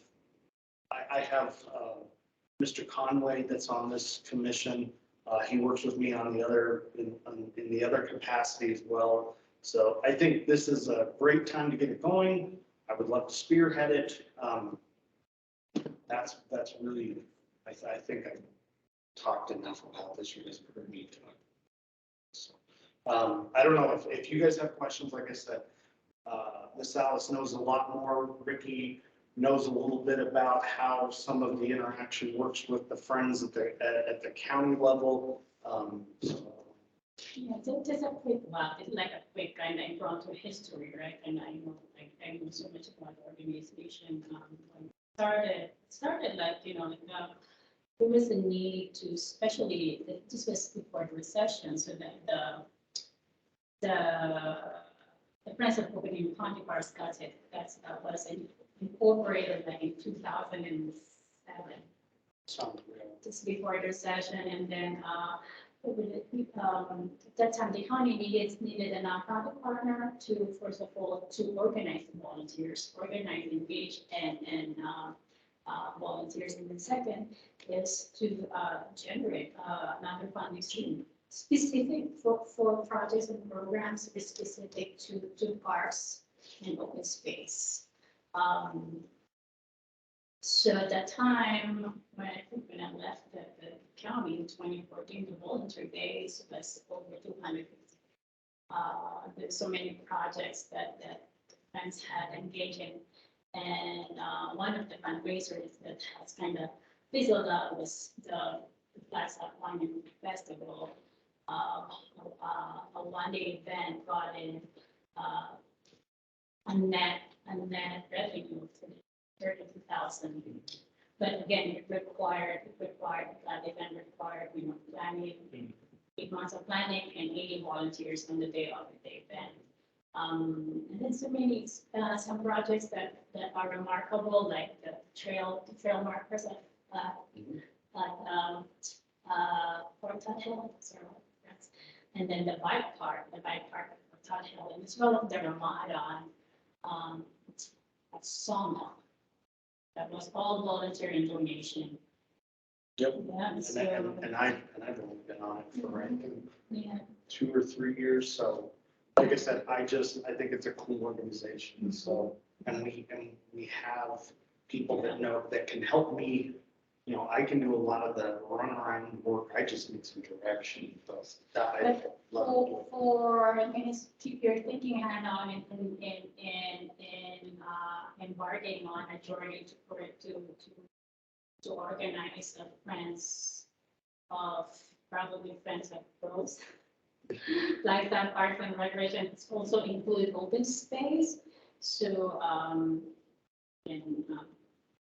I have Mr. Conway that's on this commission. He works with me on the other, in the other capacity as well. So I think this is a great time to get it going. I would love to spearhead it. That's really, I think I've talked enough about this. You guys heard me tonight. So, I don't know if you guys have questions. Like I said, Ms. Alice knows a lot more. Ricky knows a little bit about how some of the interaction works with the Friends at the county level. So. Yeah, just a quick one. It's like a quick kind of impromptu history, right? And I know so much about the organization. When it started like, you know, there was a need to, especially, this was before the recession, so that the Friends of Coconino County Parks was incorporated like in 2007. Sounds real. Just before the recession, and then at that time the county needed a nonprofit partner to, first of all, to organize the volunteers, engage and volunteers, and then second is to generate another funding stream specific for projects and programs specific to parks and open space. So at that time, when I left the county in 2014, the volunteer days was over 250. There's so many projects that Friends had engaged in. And one of the fundraisers that has kind of fizzled out was the Flagstaff Wine Festival. A one-day event brought in a net revenue of 32,000. But again, it required that event required, you know, planning, 8 months of planning and 80 volunteers on the day of the event. And then so many, some projects that are remarkable, like the trail markers at Portacho, And then the bike park of Todd Hill, and as well as the Ramada, at Sawmill. That was all volunteer and donation. Yep. Yeah, And so, I've only been on it for, I think, yeah, 2 or 3 years, so, like I said, I think it's a cool organization, so, and we have people that know, that can help me, you know, I can do a lot of the run around work, I just need some direction, so that I love to do. for, keep your thinking hat on and embarking on a journey to organize a friends of, probably friends of girls. Flagstaff Parks and Recreation, it's also include open space, so,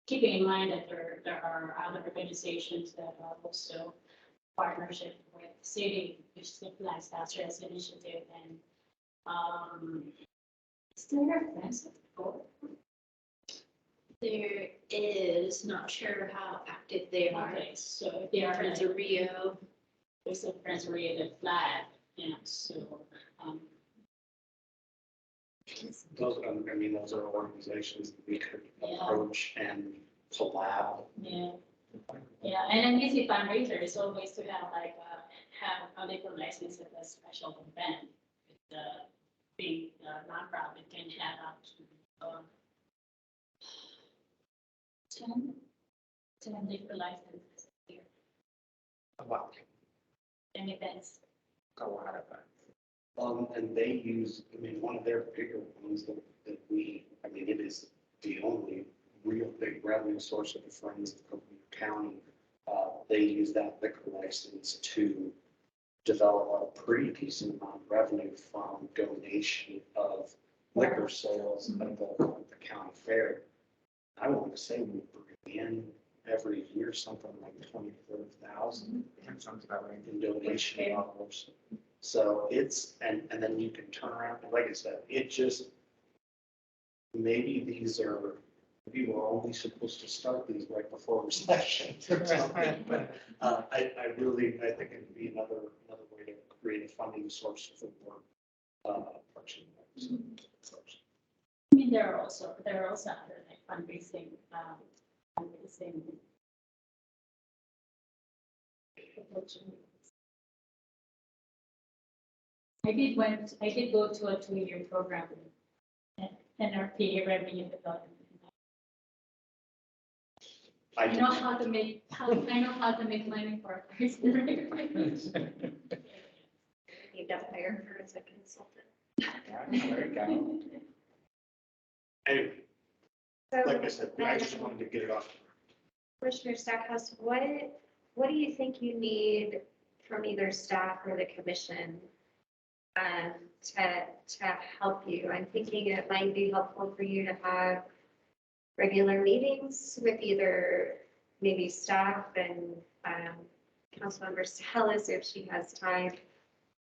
keeping in mind that there are other organizations that are also partnership with the city, which is the Flagstaff Trails Initiative, and, is there a friends of gold? There is, not sure how active they are. Okay, so if they are Friends of Rio. there's a friends related flag, yeah, so, Those, I mean, those are organizations that we could Yeah. approach and collab. yeah. Yeah, and an easy fundraiser is always to have like, have a liquor license at a special event. The big nonprofit can have up to, 10 liquor licenses here, A lot, 10 events. a lot of it. And they use, I mean, one of their bigger ones that we, I mean, it is the only real big revenue source of the Friends of Coconino County. They use that liquor license to develop a pretty decent amount of revenue from donation of liquor sales at the county fair. I want to say we bring in every year something like 20,000 That sounds about right. in donation dollars. So it's, and then you can turn around, like I said, it just, maybe maybe we're only supposed to start these right before recession or something. But I think it'd be another way to create a funding source for Parks and Recs. I mean, there are also other like fundraising, opportunities. I did go to a 2-year program at NRPA Revenue Development. I know how to make money for Parks and Recreation. Need to hire her as a consultant. Yeah, there you go. Anyway, So, like I said, I just wanted to get it off. Commissioner Stackhouse, what do you think you need from either staff or the commission to help you? I'm thinking it might be helpful for you to have regular meetings with either maybe staff and Councilmember Salas if she has time,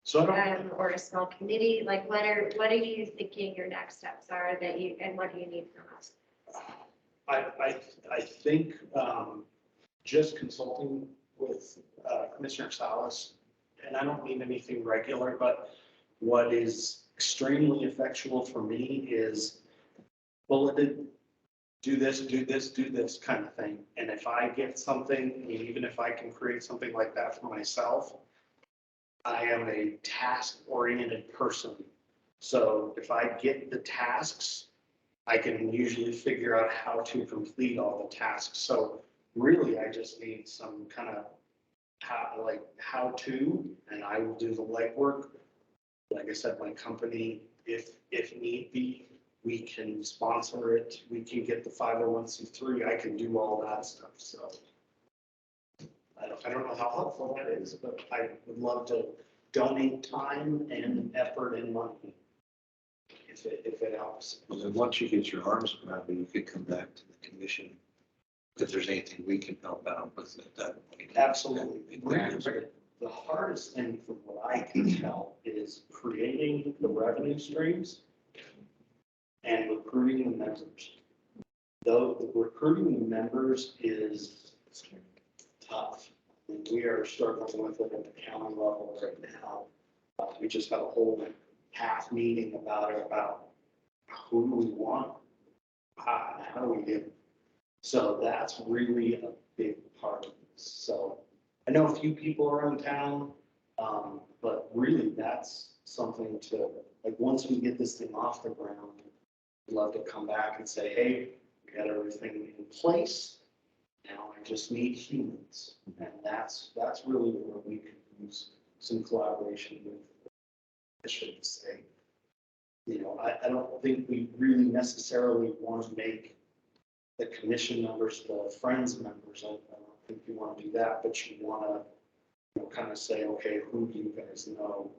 So I don't, or a small committee. Like, what are you thinking your next steps are that you, and what do you need from us? I think just consulting with Commissioner Salas, and I don't mean anything regular, but what is extremely effectual for me is bulleted, do this kind of thing. And if I get something, even if I can create something like that for myself, I am a task-oriented person. So if I get the tasks, I can usually figure out how to complete all the tasks. So really, I just need some kind of how to, and I will do the legwork. Like I said, my company, if need be, we can sponsor it. We can get the 501c3. I can do all that stuff. So I don't know how helpful that is, but I would love to donate time and effort and money if it helps. Well, then once you get your arms around it, you could come back to the commission. If there's anything we can help out with at that point. Absolutely. The hardest thing from what I can tell is creating the revenue streams and recruiting the members. Though the recruiting the members is tough. We are struggling with it at the county level right now. We just had a whole half meeting about it, about who do we want? How do we get? So that's really a big part of this. So I know a few people around town, but really that's something to, like, once we get this thing off the ground, I'd love to come back and say, hey, we got everything in place. Now I just need humans. And that's really where we could use some collaboration with, I should say. I don't think we really necessarily want to make the commission members the friends members. I don't think you want to do that, but you want to, kind of say, okay, who do you guys know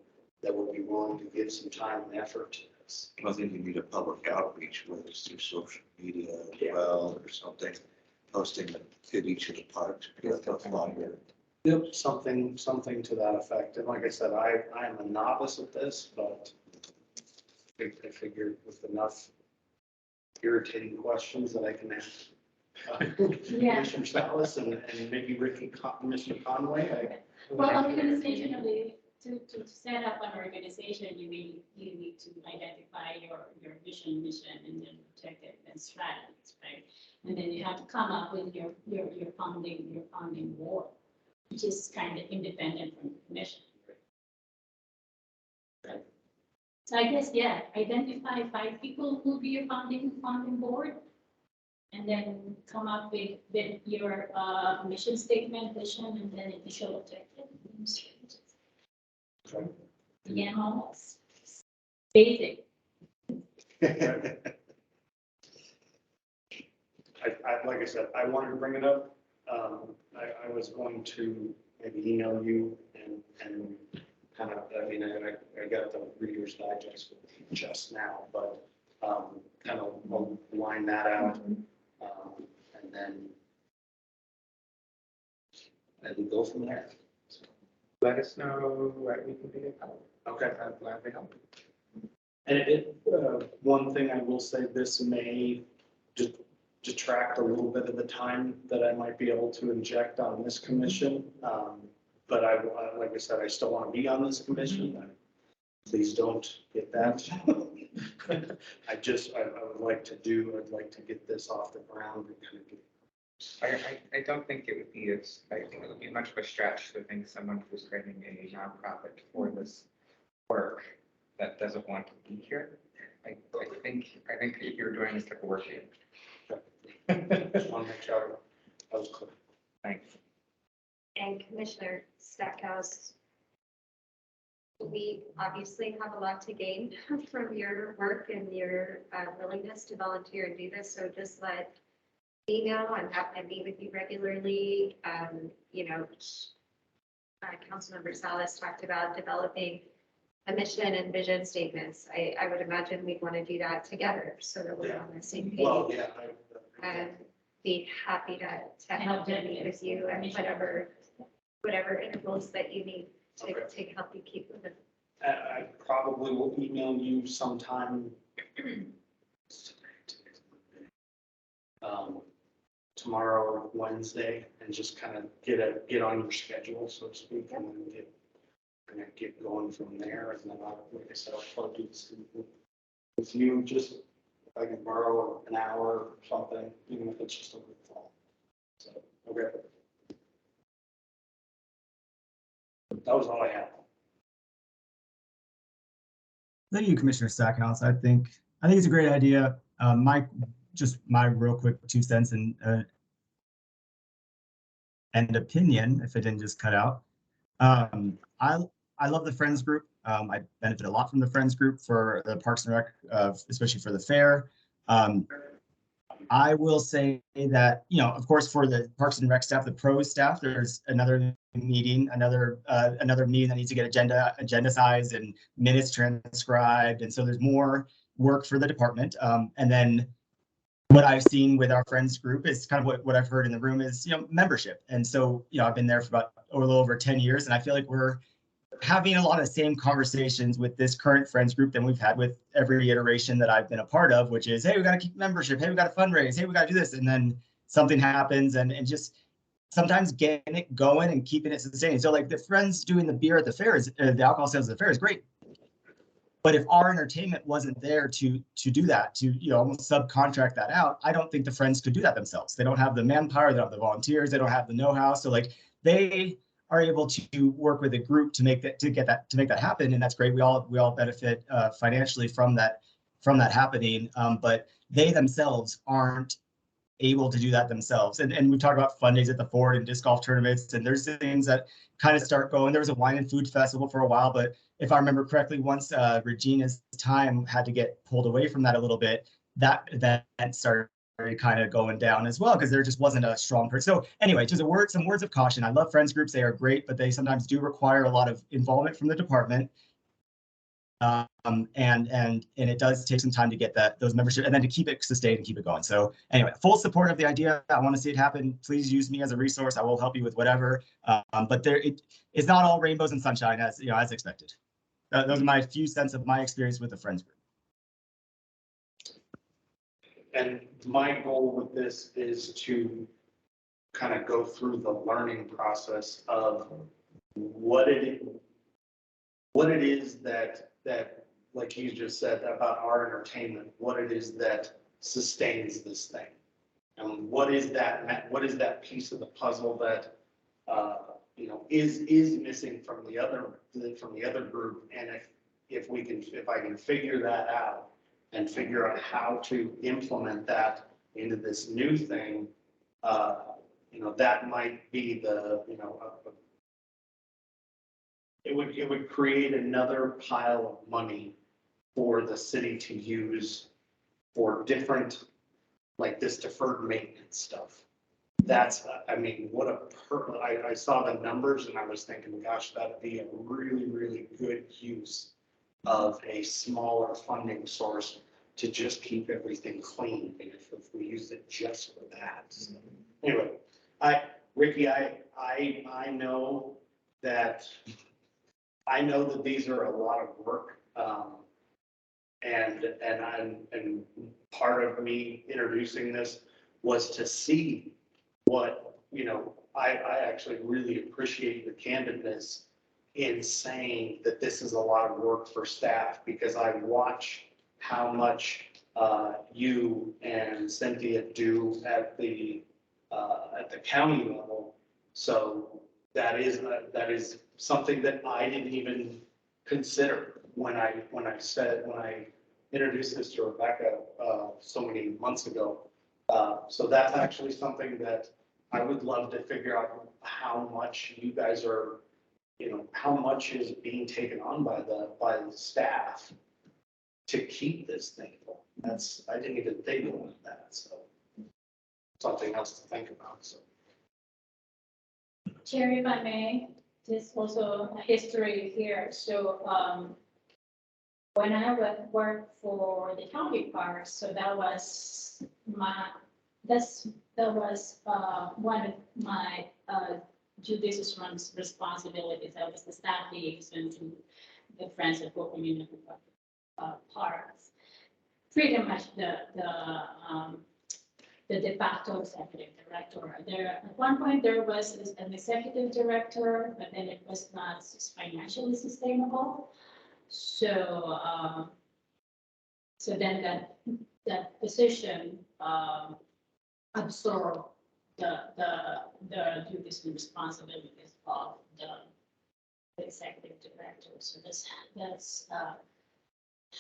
that would be willing to give some time and effort to this? I think you need a public outreach, whether it's through social media as Yeah. well, or something, posting it at each of the parks, with a flyer. Yep, something to that effect. And like I said, I am a novice at this, but I figured with enough irritating questions that I can ask Yeah. Commissioner Salas and maybe Commissioner Conway. Well, organizationally, to set up an organization, you need to identify your vision, mission, and then objective and strategies, right? And then you have to come up with your funding board, which is kind of independent from the commission. Right. So I guess, yeah, identify 5 people who will be your funding board. And then come up with your mission statement, vision, and then initial objective. And strategies. Yeah, almost basic. Like I said, I wanted to bring it up. I was going to maybe email you and kind of, I got the Reader's Digest just now, but kind of line that out. And then we go from there. Let us know what we can do to help. Okay. I'd gladly help. And one thing I will say, this may detract a little bit of the time that I might be able to inject on this commission. But like I said, I still want to be on this commission. Please don't get that. I would like to get this off the ground and kind of get. I don't think it would be I think it would be much of a stretch to think someone who's creating a nonprofit for this work that doesn't want to be here. I think you're doing this type of work here. Just want to make sure I was clear. Thanks. And Commissioner Stackhouse, we obviously have a lot to gain from your work and your willingness to volunteer and do this. So just let me know. I'm happy to meet with you regularly. Councilmember Salas talked about developing a mission and vision statements. I would imagine we'd want to do that together so that we're on the same page. Well, yeah. And be happy to help and meet with you and whatever intervals that you need to help you keep moving. I probably will email you sometime tomorrow or Wednesday and just kind of get on your schedule, so to speak, and then get going from there. And then like I said, I'll probably do this with you, just if I can borrow an hour or something, even if it's just a quick phone. So, okay. That was all I had. Thank you, Commissioner Stackhouse. I think it's a great idea. My real quick 2 cents and opinion, if it didn't just cut out. I love the Friends group. I benefit a lot from the Friends group for the Parks and Rec, especially for the fair. I will say that, of course, for the Parks and Rec staff, the pros staff, there's another meeting that needs to get agenda size and minutes transcribed. And so there's more work for the department. And then what I've seen with our Friends group is kind of what I've heard in the room is, membership. And so, I've been there for about a little over 10 years, and I feel like we're having a lot of the same conversations with this current Friends group than we've had with every iteration that I've been a part of, which is, hey, we got to keep membership. Hey, we got to fundraise. Hey, we got to do this. And then something happens and just sometimes getting it going and keeping it sustained. So like the friends doing the beer at the fair is, the alcohol sales at the fair is great. But if our entertainment wasn't there to do that, to, you know, almost subcontract that out, I don't think the friends could do that themselves. They don't have the manpower, they don't have the volunteers, they don't have the know-how. So like they are able to work with a group to make that happen, and that's great. We all benefit financially from that happening. But they themselves aren't able to do that themselves. And we talk about fun days at the Ford and disc golf tournaments, and there's things that kind of start going. There was a wine and food festival for a while, but if I remember correctly, once Regina's time had to get pulled away from that a little bit, that event started kind of going down as well, because there just wasn't a strong person. So anyway, just some words of caution. I love friends groups. They are great, but they sometimes do require a lot of involvement from the department. And it does take some time to get those membership and then to keep it sustained and keep it going. So anyway, full support of the idea. I want to see it happen. Please use me as a resource. I will help you with whatever. But it's not all rainbows and sunshine as expected. Those are my few cents of my experience with the friends group. And my goal with this is to kind of go through the learning process of what it is that like you just said about our entertainment, what it is that sustains this thing. And what is that piece of the puzzle that is missing from the other group. And if I can figure that out and figure out how to implement that into this new thing, that might be it would create another pile of money for the city to use for different, like this deferred maintenance stuff. That's, I mean, I saw the numbers and I was thinking, gosh, that'd be a really, really good use of a smaller funding source to just keep everything clean, if we use it just for that. So, anyway, Ricky, I know that these are a lot of work, and part of me introducing this was to see what, I actually really appreciate the candidness in saying that this is a lot of work for staff, because I watch how much you and Cynthia do at the county level. So that is something that I didn't even consider when I introduced this to Rebecca so many months ago. So that's actually something that I would love to figure out, how much you guys are, how much is being taken on by the staff to keep this thing going. I didn't even think about that, so something else to think about. So, Chair, if I may, there's also a history here. So when I worked for the county parks, so that was one of my judicious responsibilities. I was the staff liaison to the Friends of Local Community Parks. Pretty much the de facto executive director. At one point there was an executive director, but then it was not financially sustainable. So then that position absorbed the duties and responsibilities of the executive director. So that's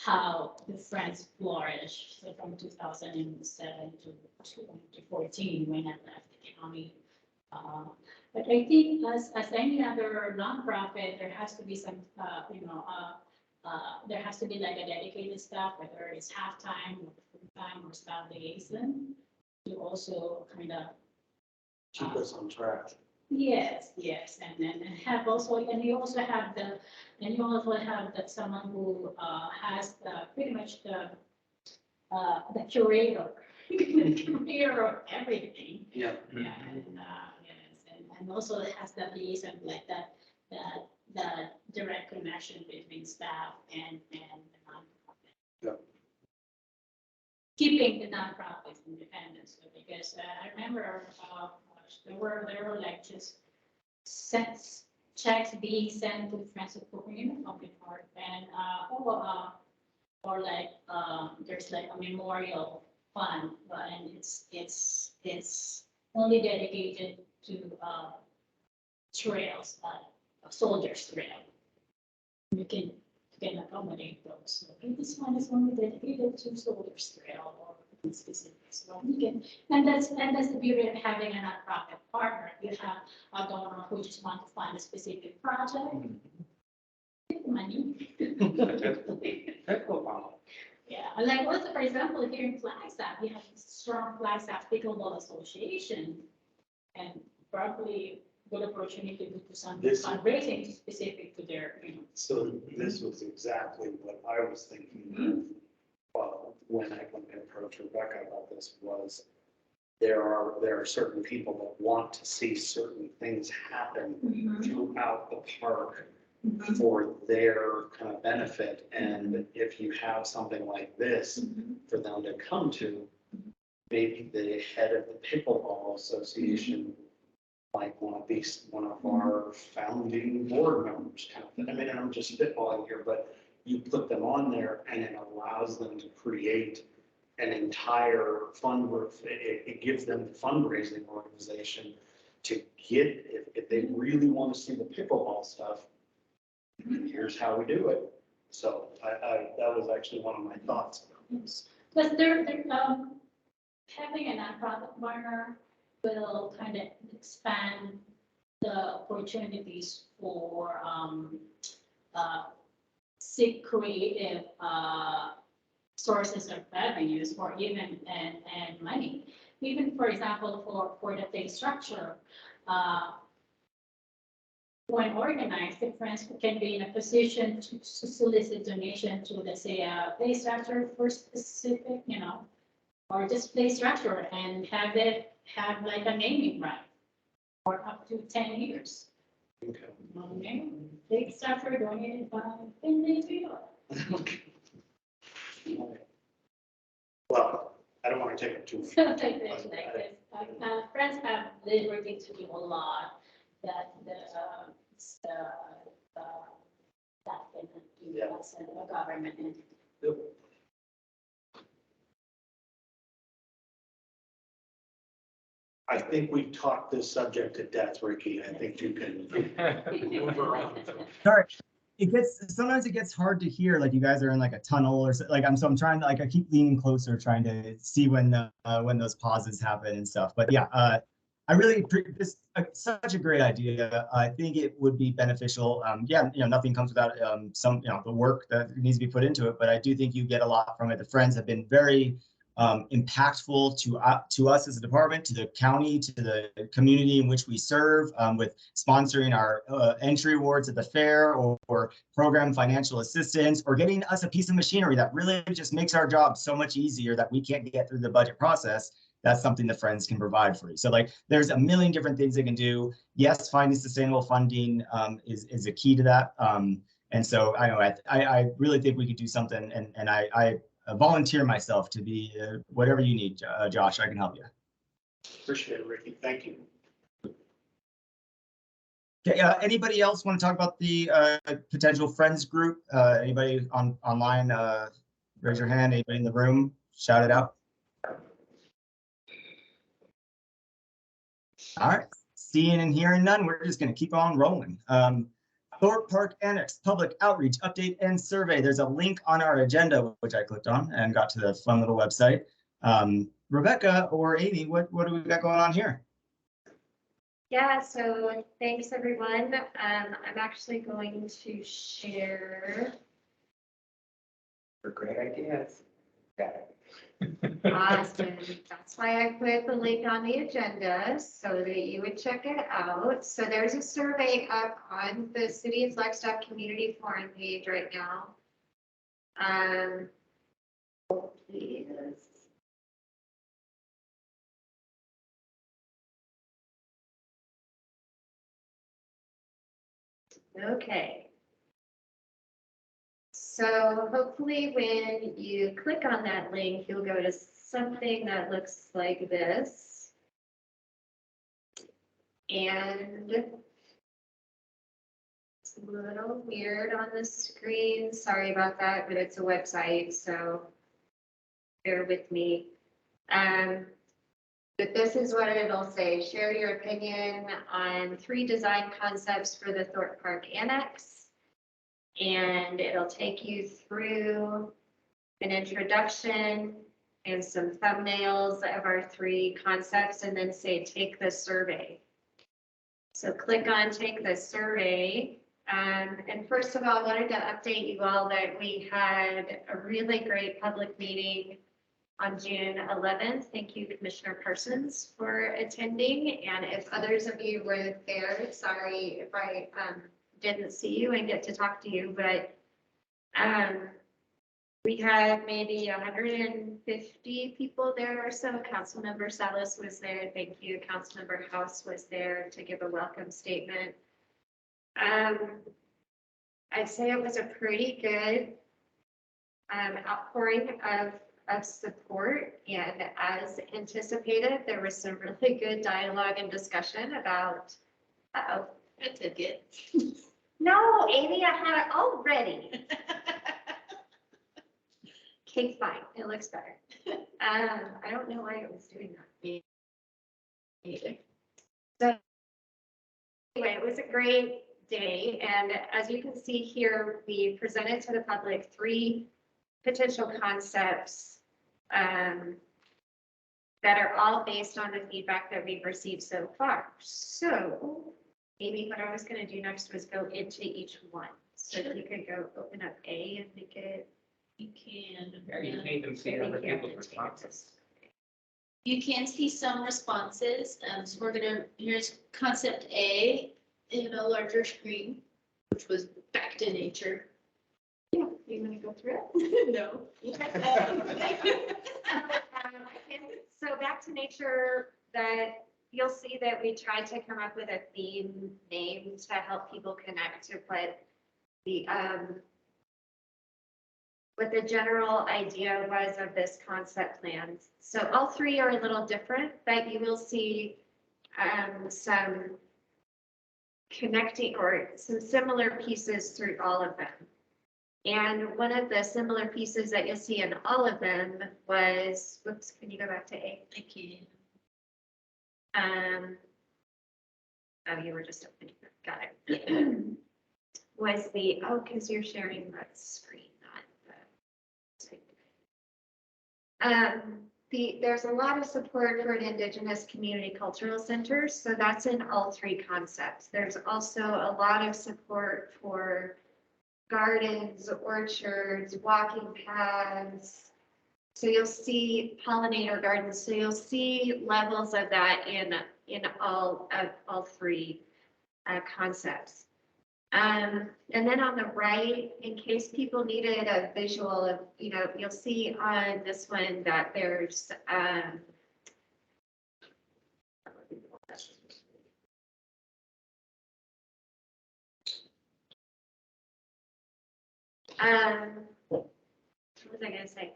how the Friends flourished. So from 2007 to 2014, when I left the county. But I think as any other nonprofit, there has to be some, there has to be like a dedicated staff, whether it's half-time or full-time or staff liaison, to also kind of keep us on track. Yes, and then have also, and you also have that someone who has pretty much the curator, the curator of everything. Yeah. Yeah, and also has that liaison, like that direct connection between staff and the nonprofit. Yeah. Keeping the nonprofits independent, so because I remember charged. There were like just sets, checks being sent to the Friends of Cooking Public Art and, or like, there's like a memorial fund, but and it's only dedicated to, trails, soldiers trail. You can accommodate those. So, okay, this one is only dedicated to soldiers trail or specific. So you can, and that's the beauty of having a nonprofit partner. You have a donor who just want to fund a specific project. Give money. Yeah, like also, for example, here in Flagstaff, we have a strong Flagstaff Pickleball Association. And probably good opportunity to do some This- fundraising specific to their, you know. So this was exactly what I was thinking of, when I approached Rebecca about this was there are certain people that want to see certain things happen throughout the park for their kind of benefit. And if you have something like this for them to come to, maybe the head of the pickleball association might want to be one of our founding board members kind of thing. I mean, and I'm just spitballing here, but you put them on there and it allows them to create an entire it gives them the fundraising organization to get, if they really want to see the pickleball stuff, here's how we do it. So that was actually one of my thoughts. Yes, because they're having a nonprofit partner will kind of expand the opportunities for seek creative sources of revenues or even and money. Even for example, for the pay structure, when organized, the Friends can be in a position to solicit donation to, let's say, a pay structure for specific, you know, or just play structure and have like a naming right for up to 10 years. Okay. Okay, play structure donated by Finley. Well, I don't want to take it too So far. like this, Friends have liberty to do a lot that that can do us and the government and I think we've talked this subject to death, Ricky. I think you can move around. Sorry, sometimes it gets hard to hear, like you guys are in like a tunnel or so, like I'm trying to, like, I keep leaning closer, trying to see when those pauses happen and stuff. But yeah, I really, this such a great idea. I think it would be beneficial. Yeah, nothing comes without the work that needs to be put into it, but I do think you get a lot from it. The Friends have been very impactful to us as a department, to the county, to the community in which we serve, with sponsoring our entry awards at the fair, or program financial assistance, or getting us a piece of machinery that really just makes our job so much easier that we can't get through the budget process. That's something the Friends can provide for you. So like, there's a million different things they can do. Yes, finding sustainable funding is a key to that. And so I really think we could do something, and I volunteer myself to be whatever you need, Josh. I can help you. Appreciate it, Ricky. Thank you. Okay, anybody else want to talk about the potential Friends group? Anybody online? Raise your hand. Anybody in the room? Shout it out. All right. Seeing and hearing none, we're just going to keep on rolling. Thorpe Park Annex Public Outreach Update and Survey. There's a link on our agenda, which I clicked on and got to the fun little website. Rebecca or Amy, what do we got going on here? Yeah, so thanks everyone. I'm actually going to share. For great ideas. Got it. Awesome. That's why I put the link on the agenda so that you would check it out. So there's a survey up on the City of Flagstaff Community Forum page right now. Please. Okay. So hopefully when you click on that link, you'll go to something that looks like this. And it's a little weird on the screen. Sorry about that, but it's a website, so bear with me. But this is what it'll say. Share your opinion on 3 design concepts for the Thorpe Park Annex. And it'll take you through an introduction and some thumbnails of our 3 concepts, and then say, take the survey. So click on take the survey. And first of all, I wanted to update you all that we had a really great public meeting on June 11th. Thank you, Commissioner Parsons, for attending. And if others of you were there, sorry if I didn't see you and get to talk to you, but we had maybe 150 people there or so. Councilmember Salas was there. Thank you. Councilmember House was there to give a welcome statement. I'd say it was a pretty good outpouring of support, and as anticipated, there was some really good dialogue and discussion about, I took it. No, Amy, I had it all ready. Okay, fine, it looks better. I don't know why it was doing that either. So anyway, it was a great day, and as you can see here, we presented to the public 3 potential concepts that are all based on the feedback that we've received so far. So maybe what I was going to do next was go into each one. So if you could go open up A and make it. You can. Yeah, you can even see other people's responses. You can see some responses. So we're gonna, here's concept A in a larger screen, which was back to nature. Yeah, you want to go through it? No. So back to nature, that you'll see that we tried to come up with a theme name to help people connect to what the general idea was of this concept plan. So all 3 are a little different, but you will see some connecting or some similar pieces through all of them. And one of the similar pieces that you'll see in all of them was, whoops, can you go back to A? I can. Oh, you were just opening it. Got it. Was because you're sharing that screen, not the. There's a lot of support for an Indigenous community cultural center, so that's in all 3 concepts. There's also a lot of support for gardens, orchards, walking paths. So you'll see pollinator gardens. So you'll see levels of that in all 3 concepts. And then on the right, in case people needed a visual of, you'll see on this one that there's what was I gonna say?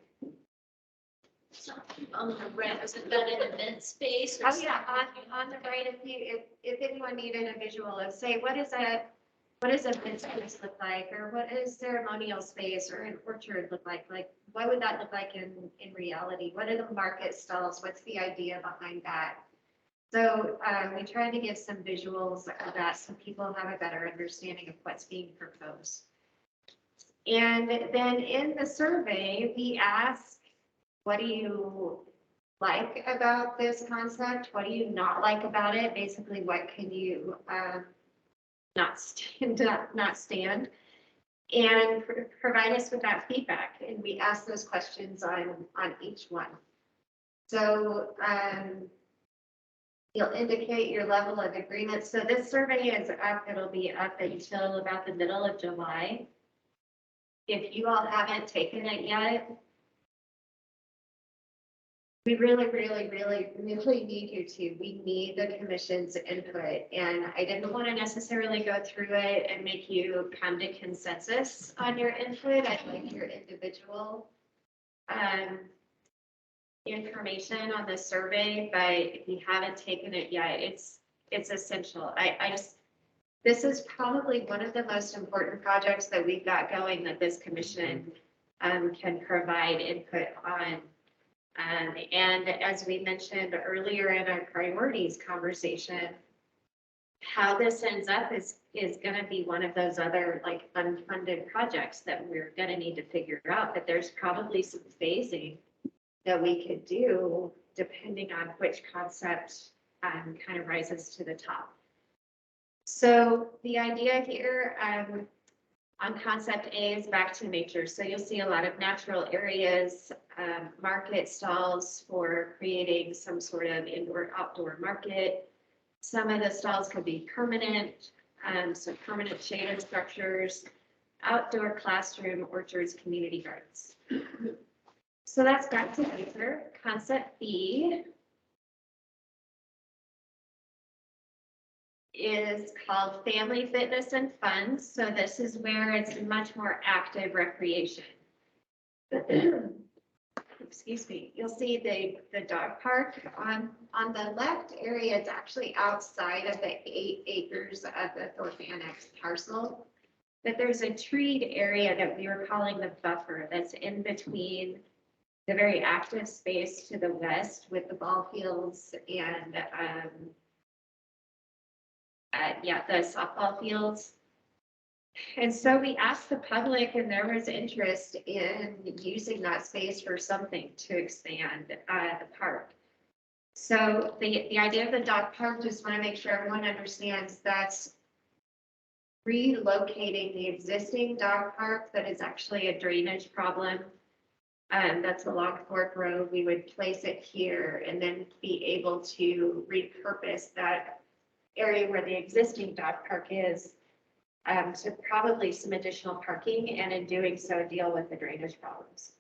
On the right, was it that an event space? Oh yeah, on the right, if anyone needed a visual of, say, what does a event space look like, or what is ceremonial space or an orchard look like? Like, what would that look like in reality? What are the market stalls? What's the idea behind that? So we tried to give some visuals of that so people have a better understanding of what's being proposed. And then in the survey, we asked, what do you like about this concept? What do you not like about it? Basically, what can you not stand? And provide us with that feedback. And we asked those questions on each one. So you'll indicate your level of agreement. So this survey is up. It'll be up until about the middle of July. If you all haven't taken it yet, we really need you to. We need the commission's input. And I didn't want to necessarily go through it and make you come to consensus on your input. I'd like your individual information on the survey, but if you haven't taken it yet, it's essential. I just, this is probably one of the most important projects that we've got going that this commission can provide input on. And as we mentioned earlier in our priorities conversation, how this ends up is gonna be one of those other like unfunded projects that we're gonna need to figure out, but there's probably some phasing that we could do depending on which concept kind of rises to the top. So the idea here on concept A is back to nature. So you'll see a lot of natural areas, market stalls for creating some sort of indoor-outdoor market. Some of the stalls could be permanent, so permanent shaded structures, outdoor classroom, orchards, community gardens. So that's back to nature. Concept B is called family fitness and fun. So this is where it's much more active recreation. Excuse me. You'll see the dog park on the left area. It's actually outside of the 8 acres of the Thorpe Annex parcel. But there's a treed area that we were calling the buffer that's in between the very active space to the west with the ball fields and the softball fields. And so we asked the public and there was interest in using that space for something to expand the park. So the idea of the dog park, just want to make sure everyone understands that's relocating the existing dog park that is actually a drainage problem. That's along Fork Road. We would place it here and then be able to repurpose that area where the existing dog park is, so probably some additional parking, and in doing so, deal with the drainage problems.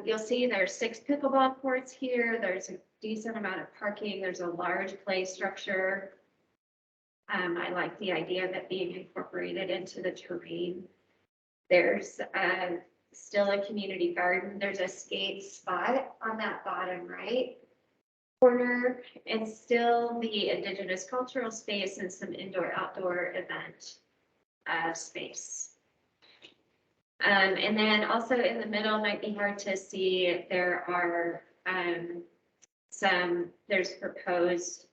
You'll see there's 6 pickleball courts here. There's a decent amount of parking. There's a large play structure. I like the idea of it being incorporated into the terrain. There's still a community garden. There's a skate spot on that bottom right corner, and still the indigenous cultural space and some indoor-outdoor event space. And then also in the middle, might be hard to see, there are there's proposed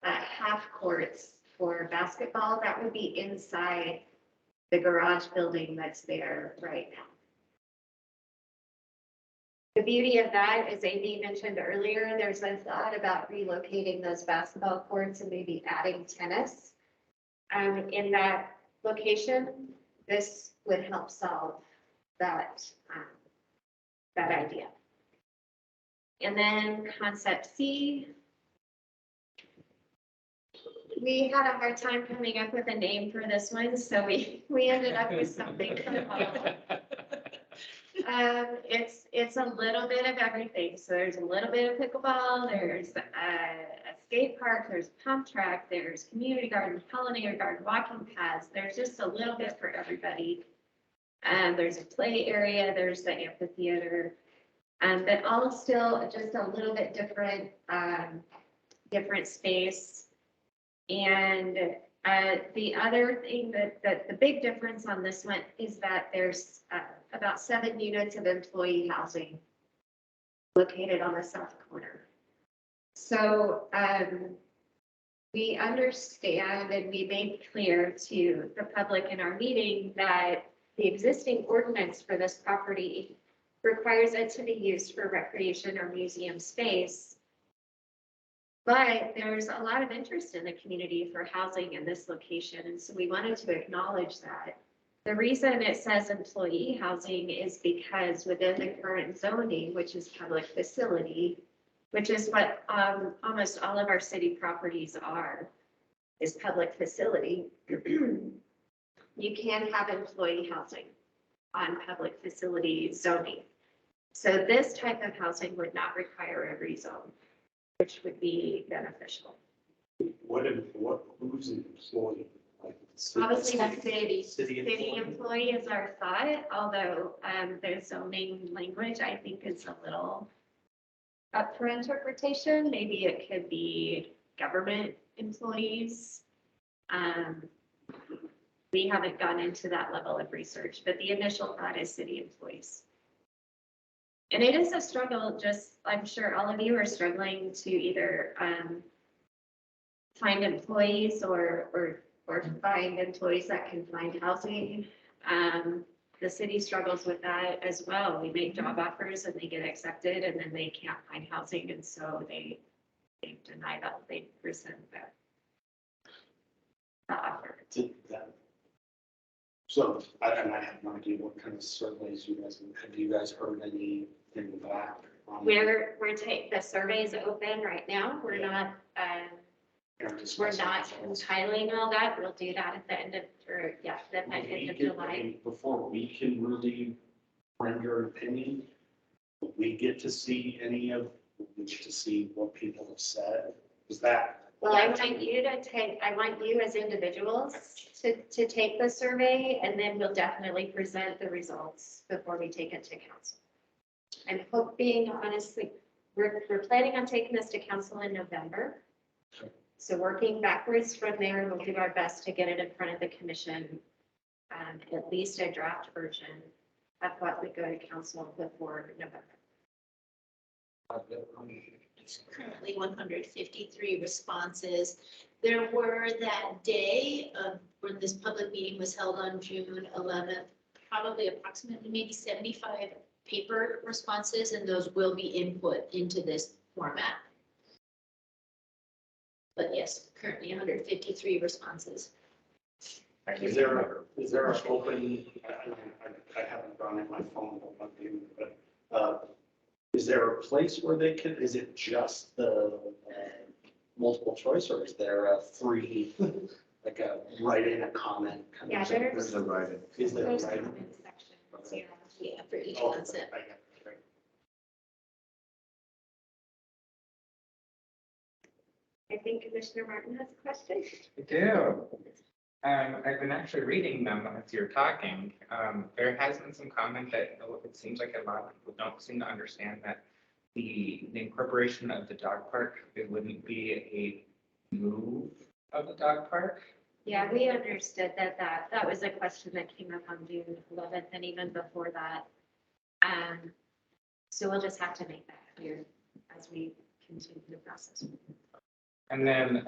half courts for basketball. That would be inside the garage building that's there right now. The beauty of that, as Amy mentioned earlier, there's a thought about relocating those basketball courts and maybe adding tennis in that location. This would help solve that, that idea. And then concept C, we had a hard time coming up with a name for this one, so we ended up with something called it's a little bit of everything. So there's a little bit of pickleball, there's a skate park, there's a pump track, there's community garden, pollinator garden, walking paths. There's just a little bit for everybody. There's a play area, there's the amphitheater, but all still just a little bit different, different space. And the other thing that the big difference on this one is that there's about 7 units of employee housing located on the south corner. So we understand and we made clear to the public in our meeting that the existing ordinance for this property requires it to be used for recreation or museum space. But there's a lot of interest in the community for housing in this location. And so we wanted to acknowledge that. The reason it says employee housing is because within the current zoning, which is public facility, which is what almost all of our city properties are, is public facility, you can have employee housing on public facility zoning. So this type of housing would not require a rezone, which would be beneficial. Who's an employee? Like, Obviously, the city employee is our thought, although the zoning language, I think, is a little up for interpretation. Maybe it could be government employees. We haven't gone into that level of research, but the initial thought is city employees. And it is a struggle, just, I'm sure all of you are struggling to either find employees or find employees that can find housing. The city struggles with that as well. We make job offers and they get accepted and then they can't find housing, and so they deny that, they rescind the offer. Did that. So, and I have no idea what kind of surveys you guys, have you guys heard anything back? We're the survey's open right now. We're not compiling all that. We'll do that at the end of, the end of July. Before we can really render an opinion, will we get to see what people have said? Is that? Well, I want you as individuals to take the survey, and then we'll definitely present the results before we take it to council. I'm hoping, honestly, we're planning on taking this to council in November. So working backwards from there, we'll do our best to get it in front of the commission, at least a draft version of what we go to council before November. There's currently 153 responses. There were that day of when this public meeting was held on June 11th, probably approximately maybe 75 paper responses, and those will be input into this format. But yes, currently 153 responses. Is there an open, I haven't gone in my phone, but is there a place where they can, is it just the multiple choice, or is there a free, like a write in a comment? Kind of thing? There's a write-in. Is there a There's write-in? comment sections, Yeah, for each Oh, concept. I get it, right. I think Commissioner Martin has a question. I do. I've been actually reading them as you're talking. There has been some comment that it seems like a lot of people don't seem to understand that the incorporation of the dog park, it wouldn't be a move of the dog park. Yeah, we understood that was a question that came up on June 11th and even before that. So we'll just have to make that clear as we continue the process. And then,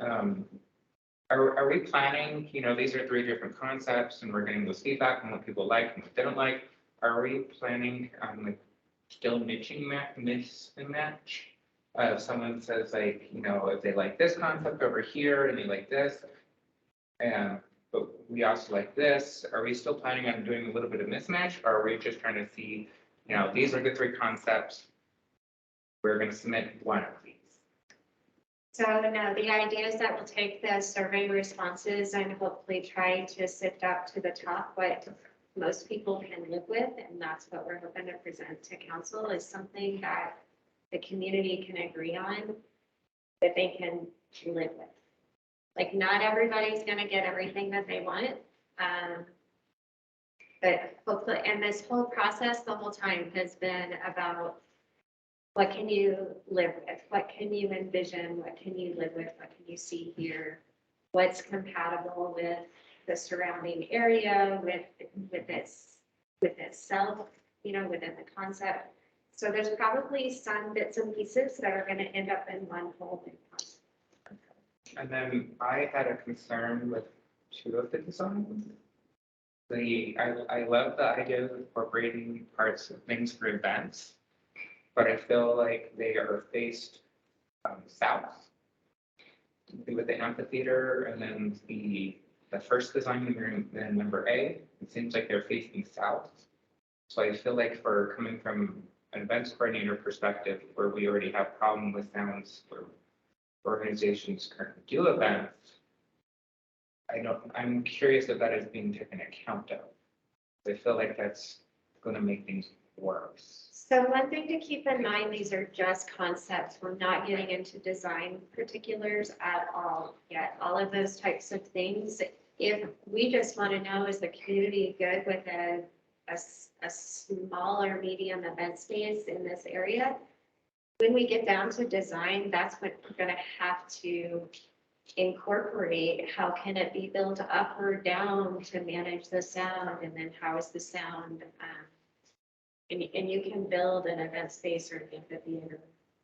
are we planning, these are 3 different concepts and we're getting this feedback on what people like and what they don't like. Are we planning on like still mix and match? If someone says like, if they like this concept over here and they like this, but we also like this, are we still planning on doing a little bit of mismatch? Or are we just trying to see, these are the 3 concepts. We're going to submit one of these. So no, the idea is that we'll take the survey responses and hopefully try to sift up to the top what most people can live with. And that's what we're hoping to present to council, is something that the community can agree on, that they can live with. Like, not everybody's going to get everything that they want. But hopefully, and this whole process the whole time has been about what can you live with? What can you envision? What can you live with? What can you see here? What's compatible with the surrounding area, with itself, within the concept. So there's probably some bits and pieces that are going to end up in one whole big concept. And then I had a concern with 2 of the designs. I love the idea of incorporating parts of things for events, but I feel like they are faced south with the amphitheater, and then the first design in number A, it seems like they're facing south. So I feel like for coming from an events coordinator perspective, where we already have problem with sounds for organizations currently do events, I'm curious if that is being taken account of. I feel like that's going to make things worse. So one thing to keep in mind, these are just concepts. We're not getting into design particulars at all yet. All of those types of things. If we just want to know, is the community good with a smaller medium event space in this area? when we get down to design, that's what we're gonna have to incorporate. How can it be built up or down to manage the sound, and then how is the sound? And you can build an event space or an amphitheater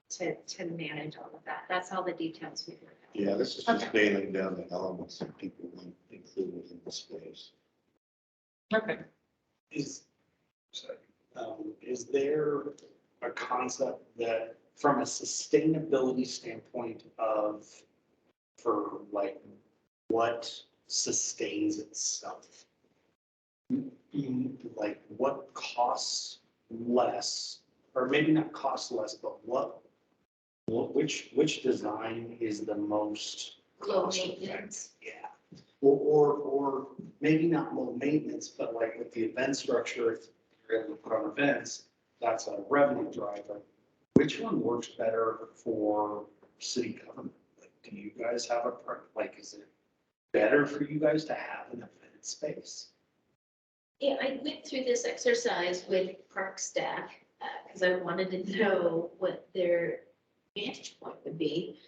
to manage all of that. That's all the details we work out. Yeah, this is just nailing down the elements that people want included in the space. Okay. Is there a concept that, from a sustainability standpoint for like what sustains itself? Like what costs less, or maybe not cost less, but which design is the most Low cost maintenance. effective? Yeah. Or maybe not low maintenance, but like with the event structure, if you're able to put on events, that's a revenue driver. Which one works better for city government? Like, do you guys have like, is it better for you guys to have an event space? Yeah, I went through this exercise with park staff, because I wanted to know what their vantage point would be.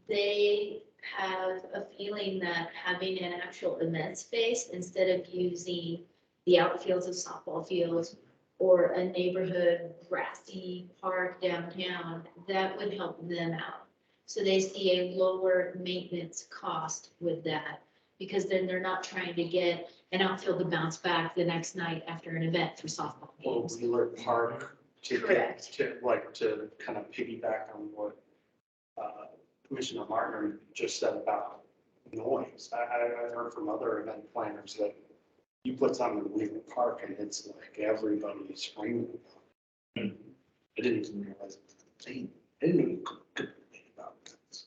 They have a feeling that having an actual event space instead of using the outfields of softball fields or a neighborhood grassy park downtown, that would help them out. So they see a lower maintenance cost with that, because then they're not trying to get an outfield to bounce back the next night after an event for softball Or games. Wheeler Park Correct. to kind of piggyback on what Commissioner Martin just said about noise. I've heard from other event planners that you put something in Wheeler Park and it's like everybody is screaming. I didn't even realize it was a thing. I didn't know you could complain about guns.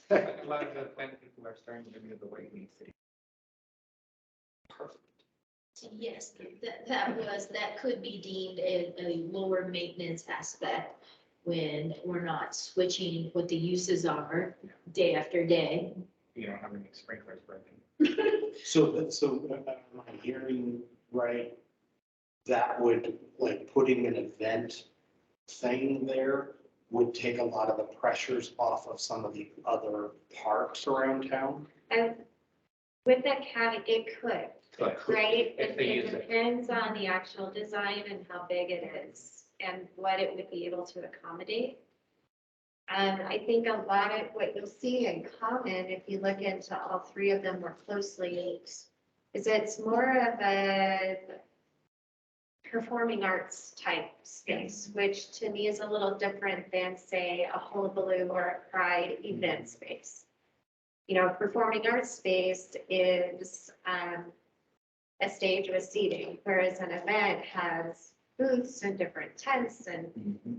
A lot of the plan people are starting to move away from the city. Perfect. Yes, that could be deemed a lower maintenance aspect when we're not switching what the uses are day after day. You don't have any sprinklers breaking. So am I hearing right? That would, like, putting an event thing there would take a lot of the pressures off of some of the other parks around town? And with that caveat, it could, right? If they use It it. depends on the actual design and how big it is and what it would be able to accommodate. And I think a lot of what you'll see in common, if you look into all three of them more closely, is it's more of a performing arts type space, which to me is a little different than, say, a hullabaloo or a pride event space. You know, performing arts space is a stage with seating, whereas an event has booths and different tents and,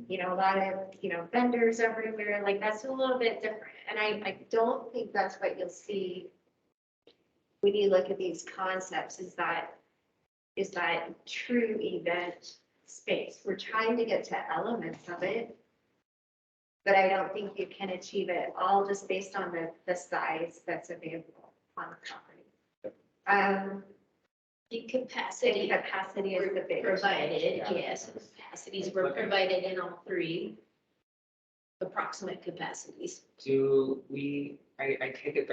you know, a lot of, you know, vendors everywhere. Like, that's a little bit different. And I don't think that's what you'll see when you look at these concepts, is that true event space. We're trying to get to elements of it, but I don't think you can achieve it all just based on the size that's available on the property. The capacity. Capacity is the big. Provided, yes, capacities were provided in all three. Approximate capacities. Do we, I take it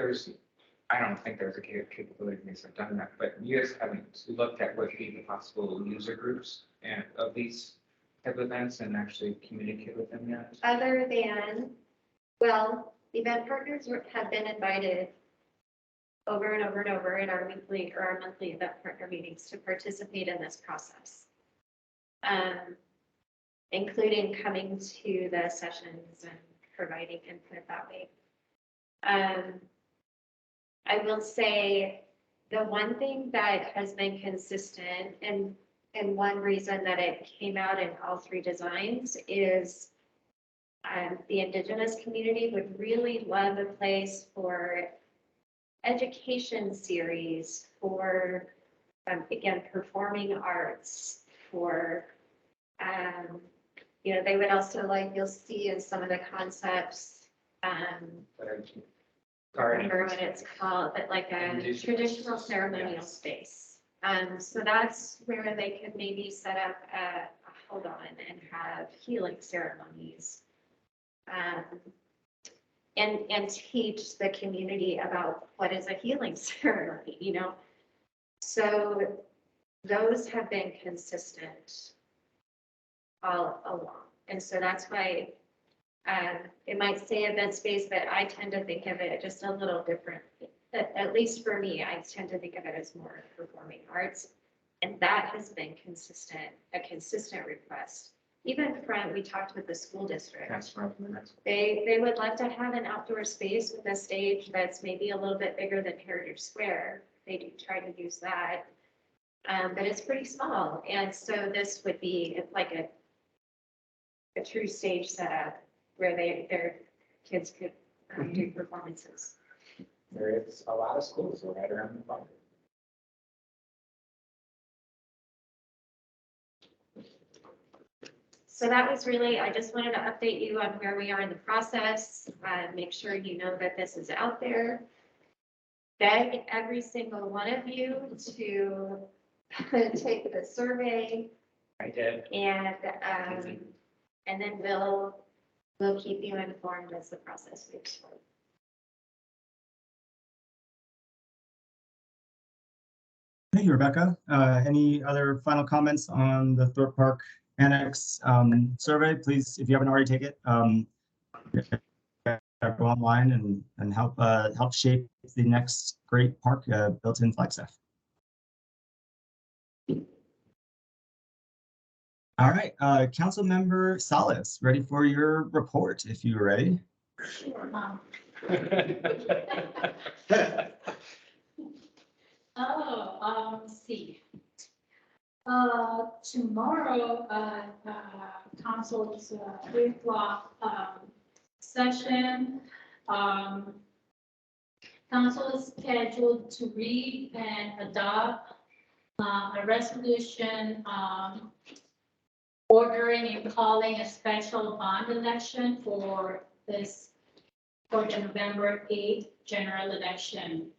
I don't think there's a capability to have done that, but you guys haven't looked at what would be the possible user groups and of these type of events and actually communicate with them yet? Other than, well, event partners have been invited over and over and over in our weekly or our monthly event partner meetings to participate in this process. Including coming to the sessions and providing input that way. I will say the one thing that has been consistent and one reason that it came out in all three designs is the Indigenous community would really love a place for education series, for, again, performing arts, for, you know, they would also like, you'll see in some of the concepts, remember what it's called, but like a traditional ceremonial space. So that's where they could maybe set up a held on and have healing ceremonies. And teach the community about what is a healing ceremony, you know? So those have been consistent all along. And so that's why it might say event space, but I tend to think of it just a little different. At least for me, I tend to think of it as more performing arts. And that has been a consistent request. Even from, we talked with the school district. That's right. They would like to have an outdoor space with a stage that's maybe a little bit bigger than Heritage Square. They do try to use that. But it's pretty small. And so this would be like a true stage setup where their kids could do performances. There is a lot of schools right around the park. So that was really, I just wanted to update you on where we are in the process, make sure you know that this is out there. Beg every single one of you to take the survey I did. and then we'll keep you informed as the process moves forward. Thank you, Rebecca. Any other final comments on the Thorpe Park Annex survey? Please, if you haven't already taken it, go online and help shape the next great park built in Flagstaff. All right, Council Member Salas, ready for your report if you're ready. Let's see. Tomorrow, council's 3 o'clock session. Council is scheduled to read and adopt a resolution ordering and calling a special bond election for the November 8th general election.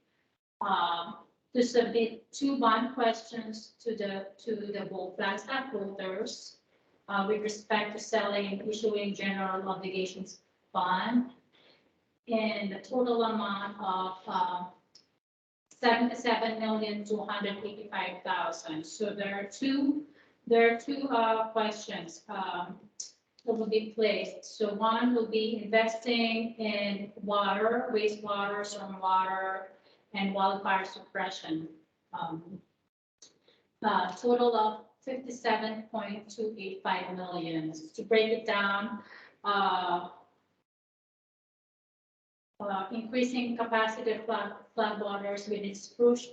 To submit 2 bond questions to the Flagstaff voters with respect to selling and issuing general obligations bond in the total amount of $77,285,000. So there are two questions that will be placed. So one will be investing in water, wastewater, stormwater, and wildfire suppression. Total of $57.285 million. To break it down, increasing capacity of floodwaters with spruce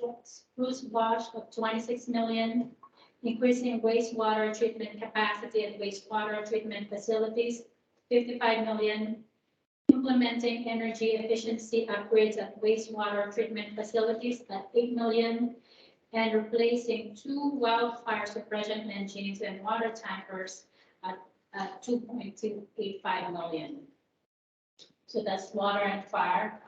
wash of $26 million, increasing wastewater treatment capacity at wastewater treatment facilities, $55 million, implementing energy efficiency upgrades at wastewater treatment facilities at $8 million, and replacing 2 wildfire suppression engines and water tankers at $2.285 million. So that's water and fire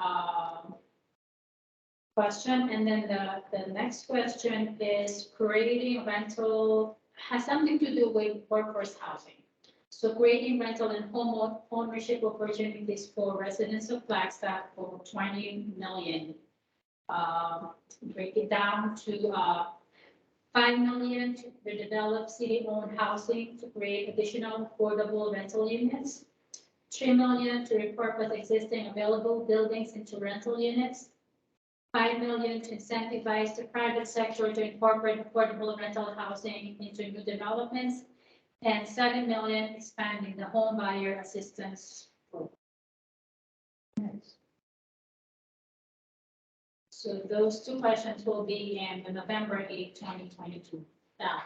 question. And then the next question is creating rental, has something to do with workforce housing. So creating rental and home ownership opportunities for residents of Flagstaff for $20 million. Break it down to $5 million to redevelop city-owned housing to create additional affordable rental units. $3 million to repurpose existing available buildings into rental units. $5 million to incentivize the private sector to incorporate affordable rental housing into new developments. And $7 million expanding the home buyer assistance program. So those 2 questions will be in the November 8, 2022. Now,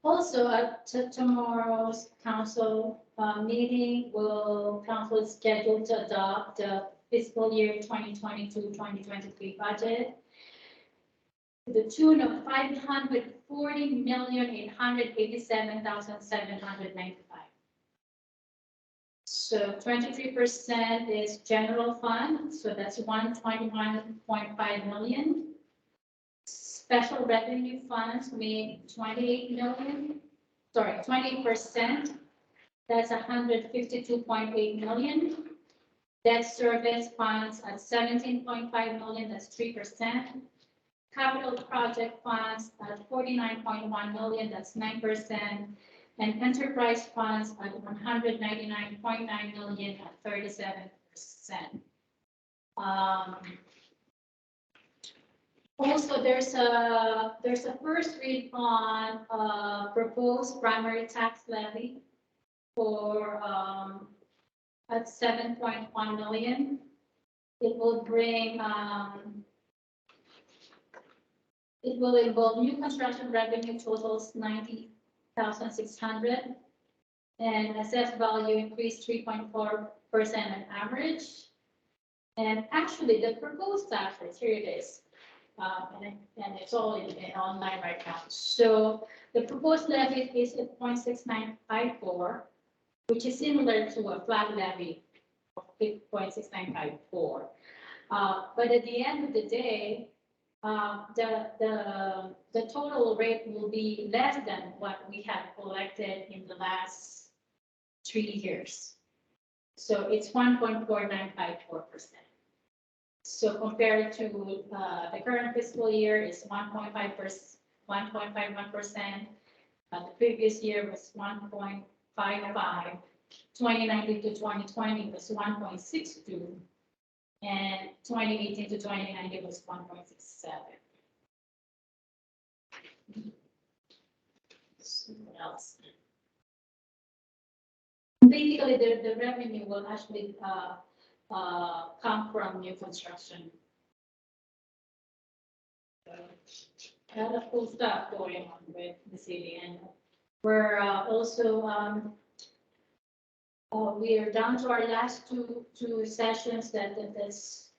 also at tomorrow's council meeting, council is scheduled to adopt the fiscal year 2022-2023 budget to the tune of $540,887,795. So 23% is general fund, so that's $121.5 million. special revenue funds made 28 million, sorry, 20%. That's 152.8 million. Debt service funds at 17.5 million, that's 3%. Capital project funds at 49.1 million, that's 9%. And enterprise funds at 199.9 million at 37%. Also, there's a first read on proposed primary tax levy for at 7.1 million. It will bring it will involve new construction revenue totals 90,600 and assessed value increased 3.4% on average. And actually, the proposed tax rate, here it is. And it's all in online right now. So the proposed levy is at 0.6954, which is similar to a flat levy of 0.6954. But at the end of the day, the total rate will be less than what we have collected in the last 3 years. So it's 1.4954%. So compared to the current fiscal year is 1.5%, 1.51%. The previous year was 1.55. 2019 to 2020 was 1.62. And 2018 to 2019 was 1.67. So what else? Basically, the revenue will actually come from new construction. A lot of cool stuff going on with the city, and we're also we are down to our last two sessions. That's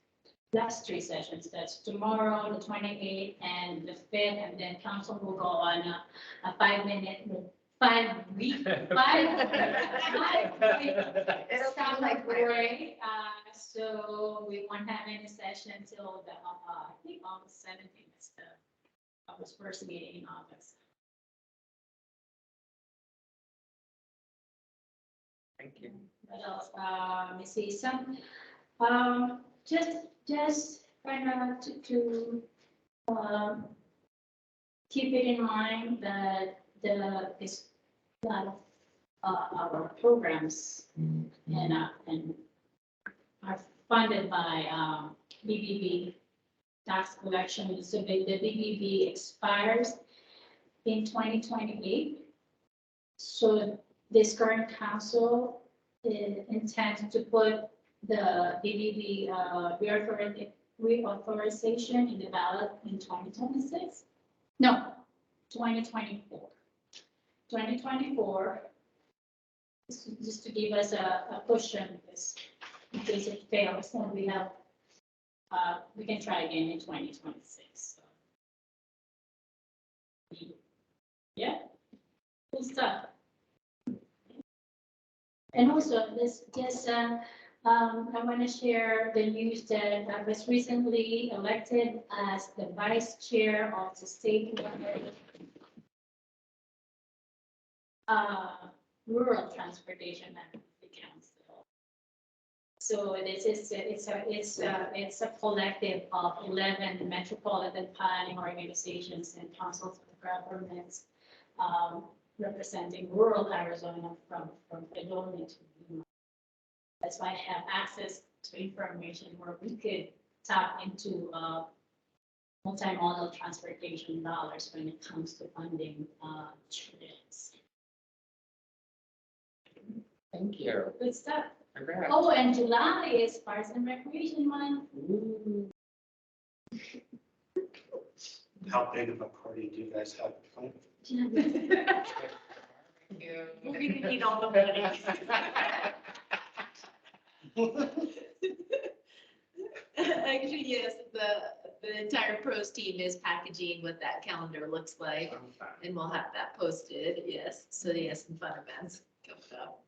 last 3 sessions. That's tomorrow, the 28th, and the 5th, and then council will go on a 5-minute. 5 week. It'll sound like break. So we won't have any session till the I think August 17th is the August first meeting in August. Thank you. What else? Let me see some. Just kind of to keep it in mind that this lot of our programs and are funded by BBB tax collection. So the BBB expires in 2028. So this current council intends to put the BBB reauthorization in the ballot in 2026. No, 2024. 2024, just to give us a cushion, because in case it fails, then we have, we can try again in 2026. So. Yeah, good stuff. And also, this just I want to share the news that I was recently elected as the vice chair of the state rural transportation management council. So this is it's a collective of 11 metropolitan planning organizations and councils of governments representing rural Arizona from Fredonia to Yuma. That's why I have access to information where we could tap into multimodal transportation dollars when it comes to funding trails. Thank you. Good stuff. Congrats. Oh, and July is Parks and Recreation Month. How big of a party do you guys have planned? We're gonna need all the money. Actually, yes, the entire pros team is packaging what that calendar looks like, and we'll have that posted, yes. So yes, some fun events coming up.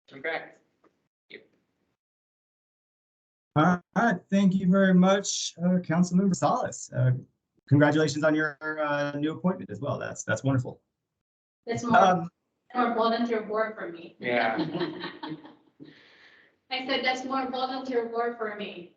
Congrats. All right, thank you very much, Councilmember Salas. Congratulations on your new appointment as well. That's wonderful. That's more volunteer work for me. Yeah. I said that's more volunteer work for me.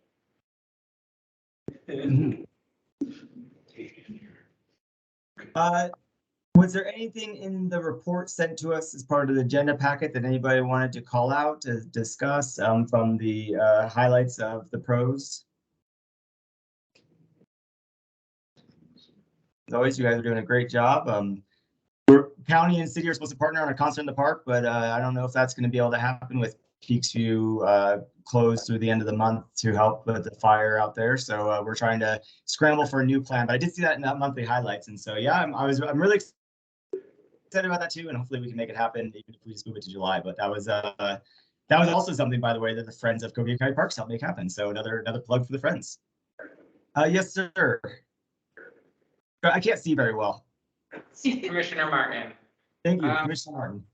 Was there anything in the report sent to us as part of the agenda packet that anybody wanted to call out to discuss from the highlights of the pros? As always, you guys are doing a great job. County and city are supposed to partner on a concert in the park, but I don't know if that's going to be able to happen with Peaksview closed through the end of the month to help with the fire out there. So we're trying to scramble for a new plan. But I did see that in that monthly highlights, and so yeah, I'm really excited about that too, and hopefully we can make it happen, even if we just move it to July. But that was also something, by the way, that the Friends of Covina County Parks helped make happen. So another plug for the Friends. Yes, sir. I can't see very well. Commissioner Martin. Thank you, Commissioner Martin.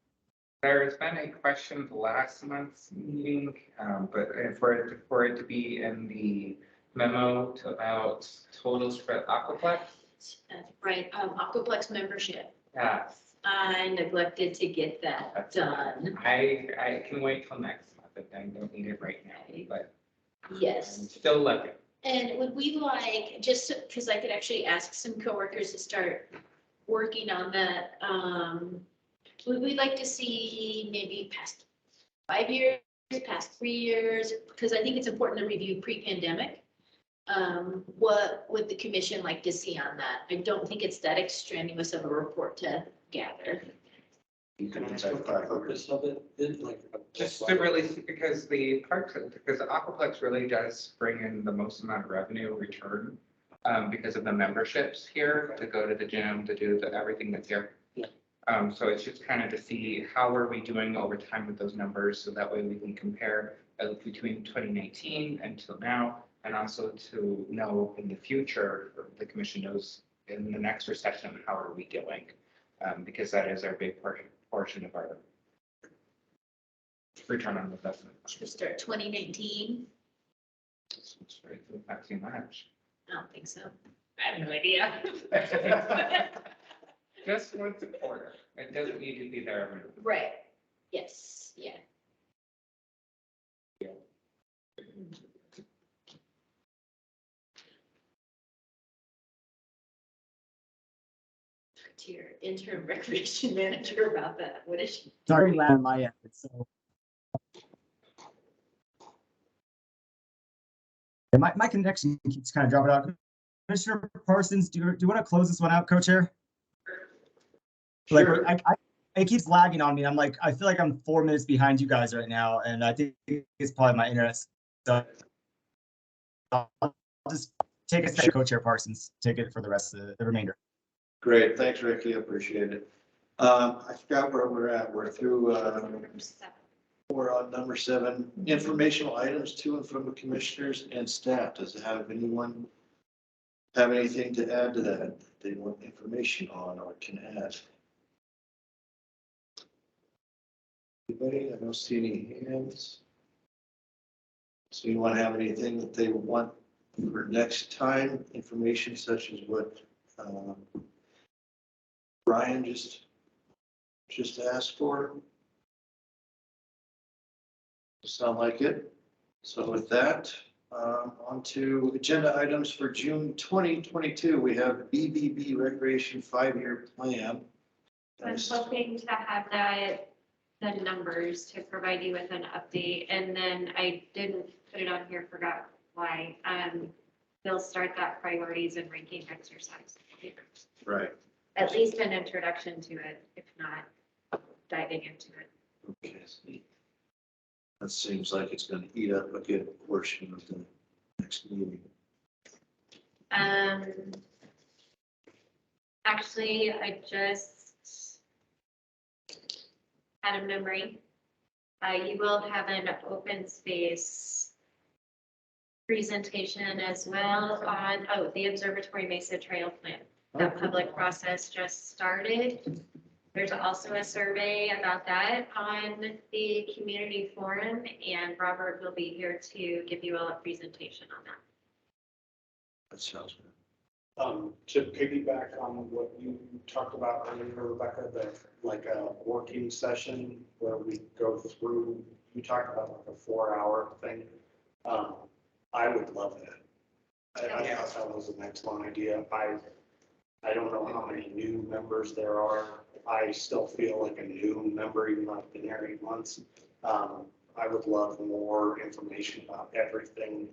There's been a question at last month's meeting, but for it to be in the memo about totals for Aquaplex. Right, Aquaplex membership. Yes, I neglected to get that done. I can wait till next month, but I don't need it right now, but I'm Yes. still looking. And would we like, just because I could actually ask some coworkers to start working on that, would we like to see maybe past 5 years, past 3 years? Because I think it's important to review pre-pandemic. What would the commission like to see on that? I don't think it's that extraneous of a report to gather. You can ask what the purpose of it is, like. Just to really, because because Aquaplex really does bring in the most amount of revenue return, because of the memberships here, to go to the gym, to do everything that's here. Yeah. So it's just kind of to see how are we doing over time with those numbers, so that way we can compare between 2019 until now, and also to know in the future, the commission knows in the next recession, how are we doing? Because that is our big portion of our return on investment. Should we start 2019? Not too much. I don't think so. I have no idea. Just once a quarter. It doesn't need to be there every month. Right. Yes, yeah. To your interim recreation manager about that. What is she? Sorry, land on my end. So. And my connection keeps kind of dropping out. Commissioner Parsons, do you want to close this one out, co-chair? Like, it keeps lagging on me. I'm like, I feel like I'm 4 minutes behind you guys right now, and I think it's probably my internet. So I'll just take a second, co-chair Parsons. Take it for the rest of the remainder. Great, thanks, Ricky, I appreciate it. I forgot where we're at. We're through, we're on number 7, informational items to and from the commissioners and staff. Does anyone have anything to add to that they want information on or can add? Anybody? I don't see any hands. So you want to have anything that they want for next time, information such as what Brian just asked for? Sound like it? So with that, on to agenda items for June 2022. We have BBB Recreation 5-year plan. I'm hoping to have the numbers to provide you with an update, and then I didn't put it on here, forgot why. They'll start that priorities and ranking exercise. Right. At least an introduction to it, if not diving into it. Okay. That seems like it's going to eat up a good portion of the next meeting. Actually, I just had a memory. You will have an open space presentation as well on, the Observatory Mesa Trail Plan. The public process just started. There's also a survey about that on the community forum, and Robert will be here to give you all a presentation on that. That sounds good. To piggyback on what you talked about earlier, Rebecca, like a working session where we go through, you talked about like a 4-hour thing. I would love that. I thought that was an excellent idea. I don't know how many new members there are. I still feel like a new member, even though I've been here 8 months. I would love more information about everything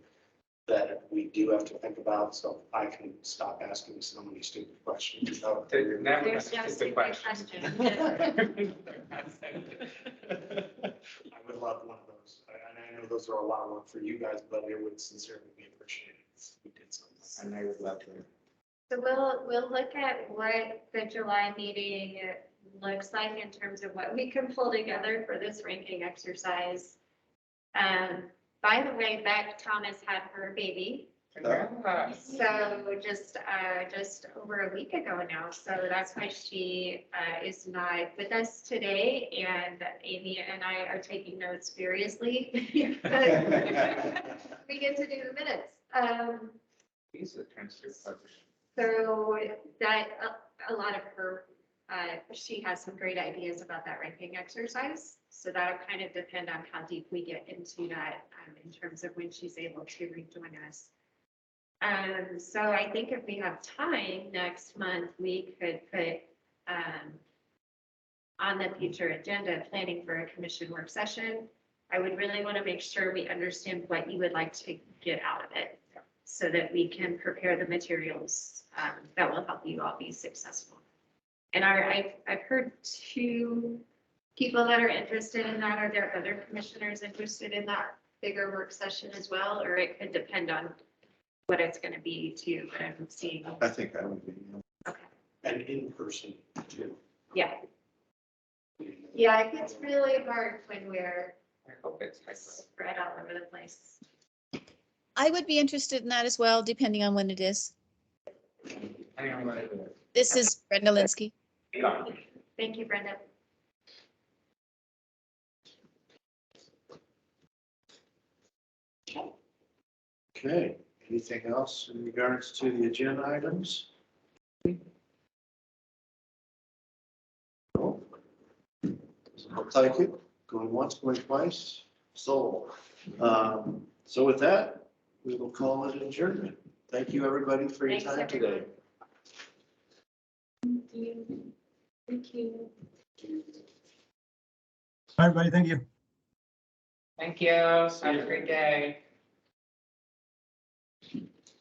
that we do have to think about, so I can stop asking so many stupid questions. Never There's no ask the stupid question. question. I would love one of those. And I know those are a lot of work for you guys, but it would sincerely be appreciated if we did something. And I would love to. So we'll look at what the July meeting looks like in terms of what we can pull together for this ranking exercise. By the way, Beck Thomas had her baby, so just over a week ago now. So that's why she is not with us today, and Amy and I are taking notes furiously. We get to do the minutes. These are transcript. So that, a lot of her, she has some great ideas about that ranking exercise. So that'll kind of depend on how deep we get into that in terms of when she's able to rejoin us. So I think if we have time next month, we could put on the future agenda, planning for a commission work session. I would really want to make sure we understand what you would like to get out of it, so that we can prepare the materials that will help you all be successful. And I've heard 2 people that are interested in that. Are there other commissioners interested in that bigger work session as well? Or it could depend on what it's going to be too, but I'm seeing. I think that would be. Okay. And in person too. Yeah. Yeah, it gets really hard when we're I hope it's hyper. spread all over the place. I would be interested in that as well, depending on when it is. I don't know what it is. This is Brenda Linsky. Yeah. Thank you, Brenda. Okay, anything else in regards to the agenda items? No? Doesn't look like it. Going once, going twice. So with that, we will call it adjournment. Thank you, everybody, for your Thanks, time today. Thank you. Everybody, thank you. Thank you. Have a great day.